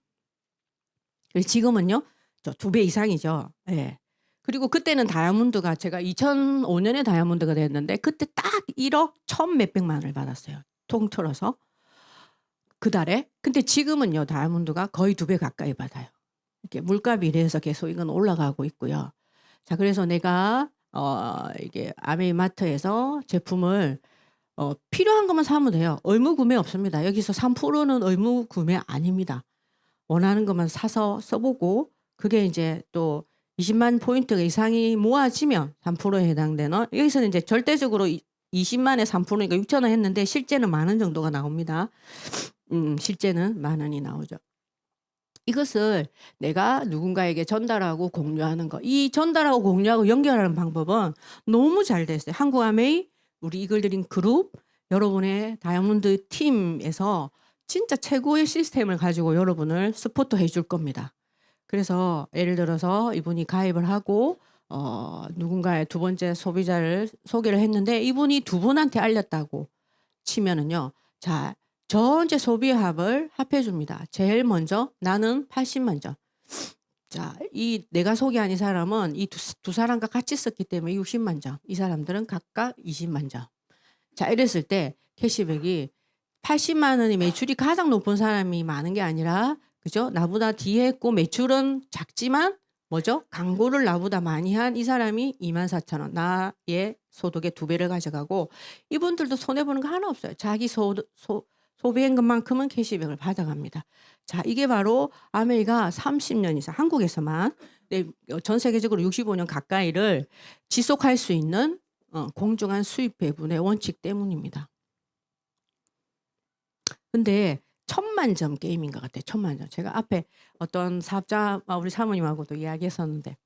그리고 지금은요. 저 2 배 이상이죠. 예. 그리고 그때는 다이아몬드가 제가 2005 년에 다이아몬드가 됐는데 그때 딱 1억 1,000 몇백만 원을 받았어요. 통틀어서 그달에. 근데 지금은요. 다이아몬드가 거의 2배 가까이 받아요. 이렇게 물가 비례해서 계속 이건 올라가고 있고요. 자 그래서 내가 이게 아메이마트에서 제품을 필요한 것만 사면 돼요. 의무 구매 없습니다. 여기서 3%는 의무 구매 아닙니다. 원하는 것만 사서 써 보고 그게 인제 또 200,000 포인트 이상이 모아지면 3%에 해당되는 여기서는 인제 절대적으로 200,000에 3%니까 6,000원 했는데 실제는 10,000원 정도가 나옵니다. 실제는 10,000원이 나오죠. 이것을 내가 누군가에게 전달하고 공유하는 거. 이 전달하고 공유하고 연결하는 방법은 너무 잘 됐어요. 한국 아메이 우리 이글드림 그룹 여러분의 다이아몬드 팀에서 진짜 최고의 시스템을 가지고 여러분을 서포트해 줄 겁니다. 그래서 예를 들어서 이분이 가입을 하고 누군가의 두 번째 소비자를 소개를 했는데 이분이 두 분한테 알렸다고 치면은요. 자, 전체 소비합을 합해 줍니다. 제일 먼저 나는 80만 점. 자, 이 내가 소개한 이 사람은 이 두 사람과 같이 썼기 때문에 60만 점. 이 사람들은 각각 20만 점. 자, 이랬을 때 캐시백이 80만 원이 매출이 가장 높은 사람이 많은 게 아니라 그죠? 나보다 뒤에 했고 매출은 작지만 뭐죠? 광고를 나보다 많이 한 이 사람이 24,000원. 나의 소득의 2배를 가져가고 이분들도 손해보는 거 하나 없어요. 자기 소비한 것만큼은 캐시백을 받아갑니다. 자, 이게 바로 아메이가 30년 이상 한국에서만 전 세계적으로 65년 가까이를 지속할 수 있는 공정한 수입 배분의 원칙 때문입니다. 근데 1000만 점 게임인 것 같아요. 1000만 점. 제가 앞에 어떤 사업자 우리 사모님하고도 이야기했었는데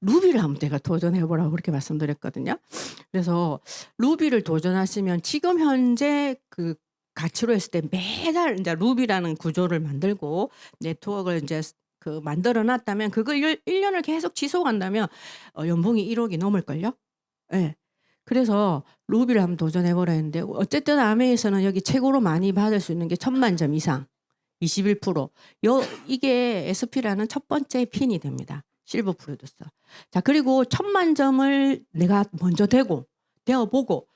루비를 한번 내가 도전해보라고 그렇게 말씀드렸거든요. 그래서 루비를 도전하시면 지금 현재 그 가치로 했을 때 매달 이제 루비라는 구조를 만들고 네트워크를 이제 그 만들어 놨다면 그걸 1년을 계속 지속한다면 연봉이 1억이 넘을걸요? 예. 네. 그래서 루비를 한번 도전해보라 했는데 어쨌든 아메이에서는 여기 최고로 많이 받을 수 있는 게 1000만 점 이상 21%. 이게 SP라는 첫 번째 핀이 됩니다. 실버 프로듀서. 자, 그리고 1000만 점을 내가 먼저 되어보고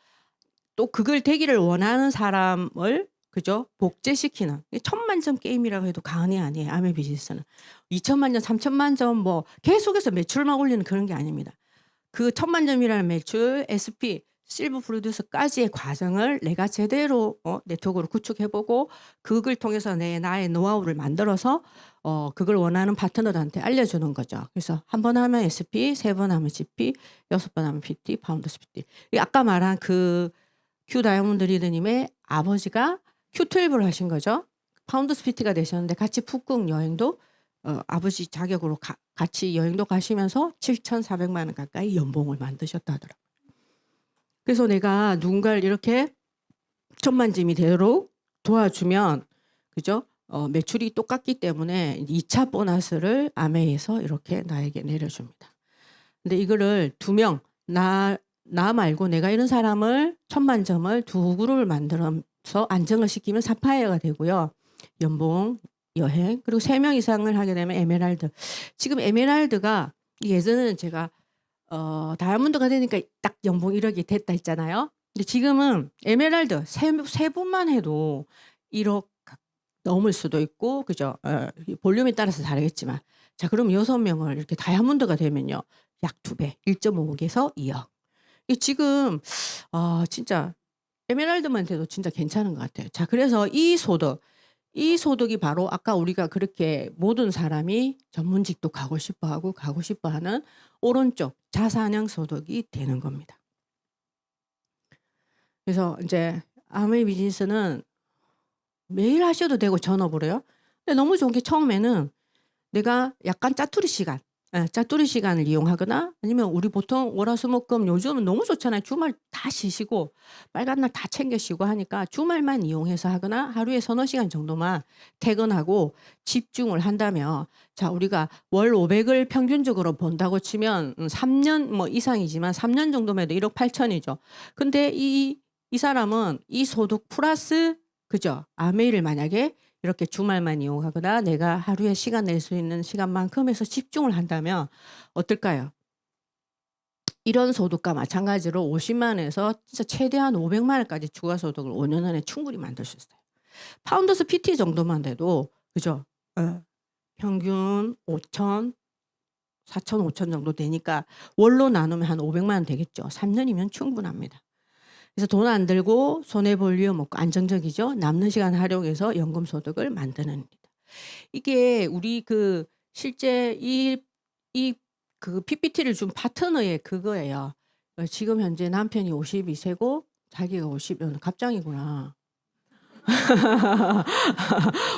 또 그걸 되기를 원하는 사람을 그죠? 복제시키는 1000만 점 게임이라고 해도 과언이 아니에요. 아메 비즈니스는 2000만 점, 3000만 점 뭐 계속해서 매출만 올리는 그런 게 아닙니다. 그 1000만 점이라는 매출, SP, 실버 프로듀서까지의 과정을 내가 제대로 네트워크로 구축해보고 그걸 통해서 나의 노하우를 만들어서 그걸 원하는 파트너들한테 알려주는 거죠. 그래서 한 번 하면 SP, 3번 하면 GP, 6번 하면 PT, 파운더스 PT. 아까 말한 그 큐 다이아몬드 리더님의 아버지가 Q12를 하신 거죠. 파운더스 PT가 되셨는데 같이 북극 여행도 아버지 자격으로 같이 여행도 가시면서 7,400만 원 가까이 연봉을 만드셨다 하더라고요. 그래서 내가 누군가를 이렇게 1000만 점이 되도록 도와주면 그죠? 매출이 똑같기 때문에 2차 보너스를 아메이에서 이렇게 나에게 내려줍니다. 근데 이거를 2명 나 말고 내가 이런 사람을 1000만 점을 2그룹을 만들어서 안정을 시키면 사파이어가 되고요. 연봉 여행 그리고 3명 이상을 하게 되면 에메랄드. 지금 에메랄드가 예전에는 제가 다이아몬드가 되니까 딱 연봉 1억이 됐다 했잖아요. 근데 지금은 에메랄드 세 분만 해도 1억 넘을 수도 있고 그죠? 볼륨에 따라서 다르겠지만 자 그럼 6명을 이렇게 다이아몬드가 되면요. 약 2배 1.5억에서 2억. 지금 진짜 에메랄드만 돼도 진짜 괜찮은 것 같아요. 자 그래서 이 소득이 바로 아까 우리가 그렇게 모든 사람이 전문직도 가고 싶어하는 오른쪽 자산형 소득이 되는 겁니다. 그래서 이제 아메이 비즈니스는 매일 하셔도 되고 전업으로요. 근데 너무 좋은 게 처음에는 내가 약간 짜투리 시간을 이용하거나 아니면 우리 보통 월화수목금 요즘은 너무 좋잖아요. 주말 다 쉬시고 빨간 날 다 챙겨 쉬고 하니까 주말만 이용해서 하거나 하루에 서너 시간 정도만 퇴근하고 집중을 한다면 자 우리가 월 500을 평균적으로 본다고 치면 3년 뭐 이상이지만 3년 정도면 해도 1억 8천이죠. 근데 이 사람은 이 소득 플러스 그죠? 아메이를 만약에 이렇게 주말만 이용하거나 내가 하루에 시간 낼 수 있는 시간만큼 해서 집중을 한다면 어떨까요? 이런 소득과 마찬가지로 50만 원에서 진짜 최대한 500만 원까지 추가 소득을 5년 안에 충분히 만들 수 있어요. 파운더스 PT 정도만 돼도 그죠? 평균 5천, 4천, 5천 정도 되니까 월로 나누면 한 500만 원 되겠죠. 3년이면 충분합니다. 그래서 돈 안 들고 손해볼 이유 없고 안정적이죠. 남는 시간 활용해서 연금 소득을 만드는 일이다. 이게 우리 그 실제 그 PPT를 준 파트너의 그거예요. 지금 현재 남편이 52세고 자기가 50, 갑장이구나.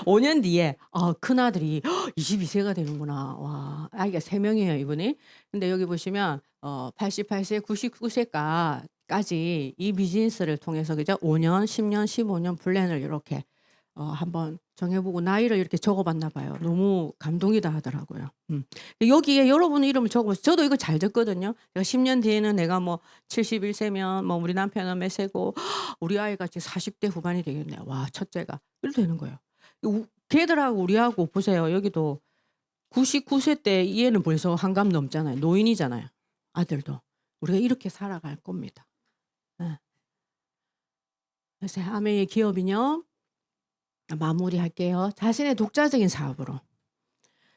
5년 뒤에 큰아들이 22세가 되는구나. 와, 아이가 3명이에요, 이분이. 근데 여기 보시면 88세, 99세까지 이 비즈니스를 통해서 그죠? 5년, 10년, 15년 플랜을 이렇게 한번 정해보고 나이를 이렇게 적어봤나 봐요. 너무 감동이다 하더라고요. 여기에 여러분 이름을 적어보세요. 저도 이거 잘 적거든요. 제가 10년 뒤에는 내가 뭐 71세면 뭐 우리 남편은 몇 세고 우리 아이가 지금 40대 후반이 되겠네요. 와, 첫째가. 이렇게 되는 거예요. 걔들하고 우리하고 보세요. 여기도 99세 때 얘는 벌써 한갑 넘잖아요. 노인이잖아요. 아들도. 우리가 이렇게 살아갈 겁니다. 네. 그래서 아메의 기업이요. 마무리할게요. 자신의 독자적인 사업으로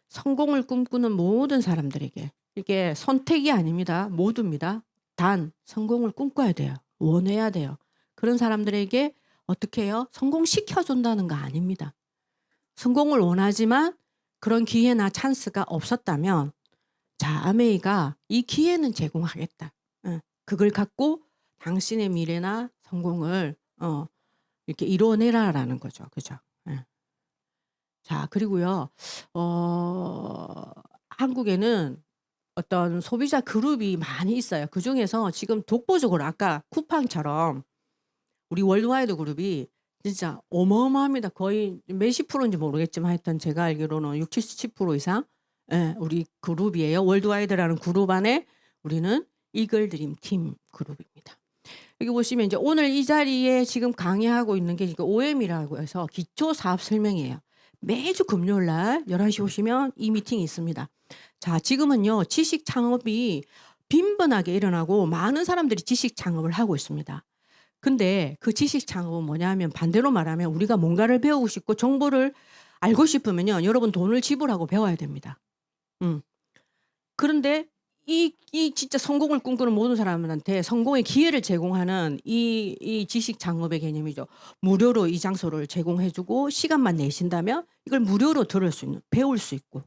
성공을 꿈꾸는 모든 사람들에게 이게 선택이 아닙니다. 모두입니다. 단 성공을 꿈꿔야 돼요. 원해야 돼요. 그런 사람들에게 어떻게 해요? 성공시켜준다는 거 아닙니다. 성공을 원하지만 그런 기회나 찬스가 없었다면 자, 아메이가 이 기회는 제공하겠다. 그걸 갖고 당신의 미래나 성공을 이렇게 이뤄내라라는 거죠. 그죠? 자, 그리고요, 한국에는 어떤 소비자 그룹이 많이 있어요. 그 중에서 지금 독보적으로 아까 쿠팡처럼 우리 월드와이드 그룹이 진짜 어마어마합니다. 거의 몇십 프로인지 모르겠지만 하여튼 제가 알기로는 60, 70% 이상 우리 그룹이에요. 월드와이드라는 그룹 안에 우리는 이글드림 팀 그룹입니다. 여기 보시면 이제 오늘 이 자리에 지금 강의하고 있는 게 OM이라고 해서 기초 사업 설명이에요. 매주 금요일 날 11시 오시면 이 미팅이 있습니다. 자, 지금은요, 지식 창업이 빈번하게 일어나고 많은 사람들이 지식 창업을 하고 있습니다. 근데 그 지식 창업은 뭐냐면 반대로 말하면 우리가 뭔가를 배우고 싶고 정보를 알고 싶으면요, 여러분 돈을 지불하고 배워야 됩니다. 그런데 이 진짜 성공을 꿈꾸는 모든 사람들한테 성공의 기회를 제공하는 이 지식 창업의 개념이죠. 무료로 이 장소를 제공해주고 시간만 내신다면 이걸 무료로 들을 수 있는, 배울 수 있고.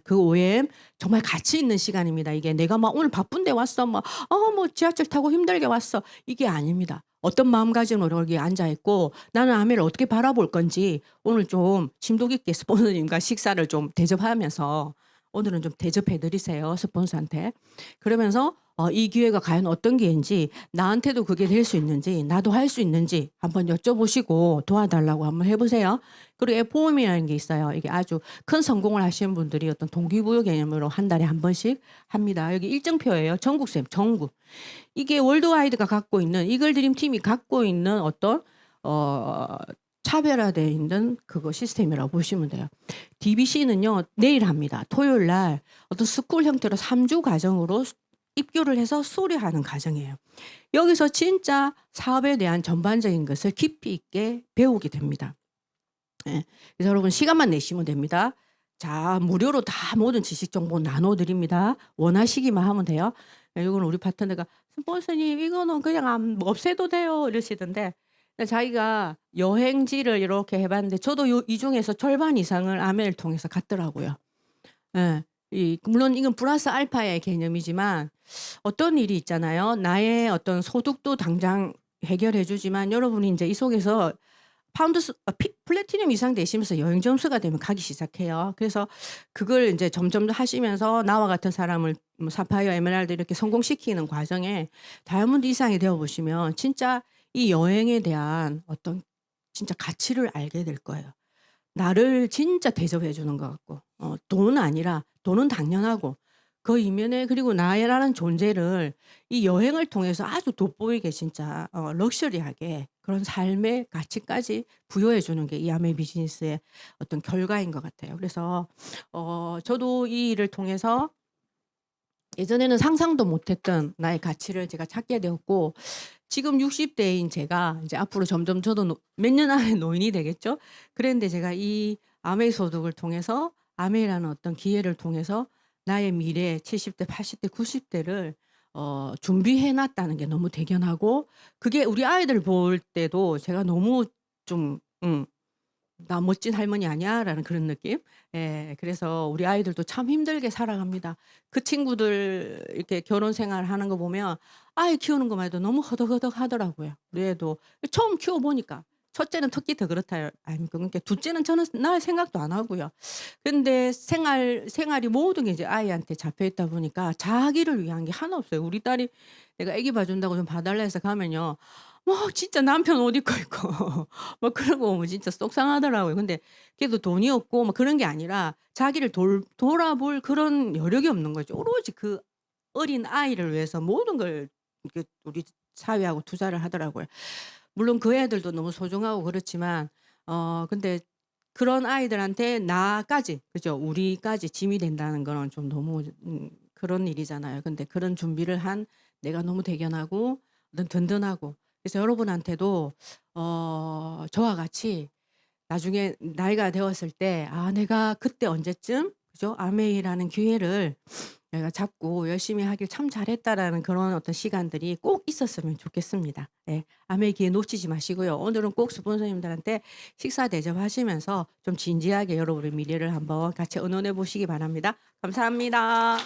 그 OM 정말 가치 있는 시간입니다. 이게 내가 막 오늘 바쁜데 왔어, 뭐 지하철 타고 힘들게 왔어, 이게 아닙니다. 어떤 마음가짐으로 여기 앉아 있고 나는 아메를 어떻게 바라볼 건지 오늘 좀 심도 깊게 스폰서님과 식사를 좀 대접하면서 오늘은 좀 대접해 드리세요, 스폰서한테. 그러면서 이 기회가 과연 어떤 기회인지, 나한테도 그게 될 수 있는지, 나도 할 수 있는지 한번 여쭤보시고 도와달라고 한번 해보세요. 그리고 F4M이라는 게 있어요. 이게 아주 큰 성공을 하시는 분들이 어떤 동기부여 개념으로 한 달에 한 번씩 합니다. 여기 일정표예요. 전국쌤, 전국. 이게 월드와이드가 갖고 있는, 이글드림 팀이 갖고 있는 어떤 차별화되어 있는 그거 시스템이라고 보시면 돼요. DBC는요, 내일 합니다. 토요일 날 어떤 스쿨 형태로 3주 과정으로 입교를 해서 수료하는 과정이에요. 여기서 진짜 사업에 대한 전반적인 것을 깊이 있게 배우게 됩니다. 그래서 여러분 시간만 내시면 됩니다. 자, 무료로 다 모든 지식 정보 나눠드립니다. 원하시기만 하면 돼요. 이거는 우리 파트너가 스폰서님 이거는 그냥 없애도 돼요 이러시던데, 자기가 여행지를 이렇게 해봤는데 저도 이 중에서 절반 이상을 아메를 통해서 갔더라고요. 물론 이건 플러스 알파의 개념이지만 어떤 일이 있잖아요. 나의 어떤 소득도 당장 해결해 주지만 여러분이 이제 이 속에서 플래티넘 이상 되시면서 여행 점수가 되면 가기 시작해요. 그래서 그걸 이제 점점 하시면서 나와 같은 사람을 사파이어, 에메랄드 이렇게 성공시키는 과정에 다이아몬드 이상이 되어 보시면 진짜 이 여행에 대한 어떤 진짜 가치를 알게 될 거예요. 나를 진짜 대접해 주는 것 같고, 돈은 아니라 돈은 당연하고 그 이면에 그리고 나라는 존재를 이 여행을 통해서 아주 돋보이게 진짜 럭셔리하게 그런 삶의 가치까지 부여해 주는 게 이 아메 비즈니스의 어떤 결과인 것 같아요. 그래서 저도 이 일을 통해서 예전에는 상상도 못했던 나의 가치를 제가 찾게 되었고, 지금 60대인 제가 이제 앞으로 점점 저도 몇 년 안에 노인이 되겠죠. 그랬는데 제가 이 아메 소득을 통해서, 아메라는 어떤 기회를 통해서 나의 미래 70대, 80대, 90대를 준비해 놨다는 게 너무 대견하고, 그게 우리 아이들 볼 때도 제가 너무 좀 나 멋진 할머니 아니야라는 그런 느낌. 그래서 우리 아이들도 참 힘들게 살아갑니다. 그 친구들 이렇게 결혼 생활하는 거 보면 아이 키우는 것만 해도 너무 허덕허덕 하더라고요. 우리 애도 처음 키워보니까 첫째는 특히 더 그렇다 아닙니까? 그러니까 둘째는 저는 낳을 생각도 안 하고요. 근데 생활이 모든 게 이제 아이한테 잡혀 있다 보니까 자기를 위한 게 하나 없어요. 우리 딸이 내가 아기 봐 준다고 좀 봐 달라 해서 가면요. 뭐 진짜 남편 옷 입고 있고 막 그러고 뭐 진짜 속상하더라고요. 근데 걔도 돈이 없고 뭐 그런 게 아니라 자기를 돌아볼 그런 여력이 없는 거죠. 오로지 그 어린 아이를 위해서 모든 걸 이렇게 우리 사회하고 투자를 하더라고요. 물론 그 애들도 너무 소중하고 그렇지만 근데 그런 아이들한테 나까지 그죠? 우리까지 짐이 된다는 거는 좀 너무 그런 일이잖아요. 근데 그런 준비를 한 내가 너무 대견하고 든든하고 그래서 여러분한테도 저와 같이 나중에 나이가 되었을 때 '아 내가 그때 언제쯤' 그죠? '아메이라는 기회를 내가 잡고 열심히 하길 참 잘했다.'라는 그런 어떤 시간들이 꼭 있었으면 좋겠습니다. 예. 아메이 기회 놓치지 마시고요. 오늘은 꼭 스폰서님들한테 식사 대접하시면서 좀 진지하게 여러분의 미래를 한번 같이 의논해 보시기 바랍니다. 감사합니다.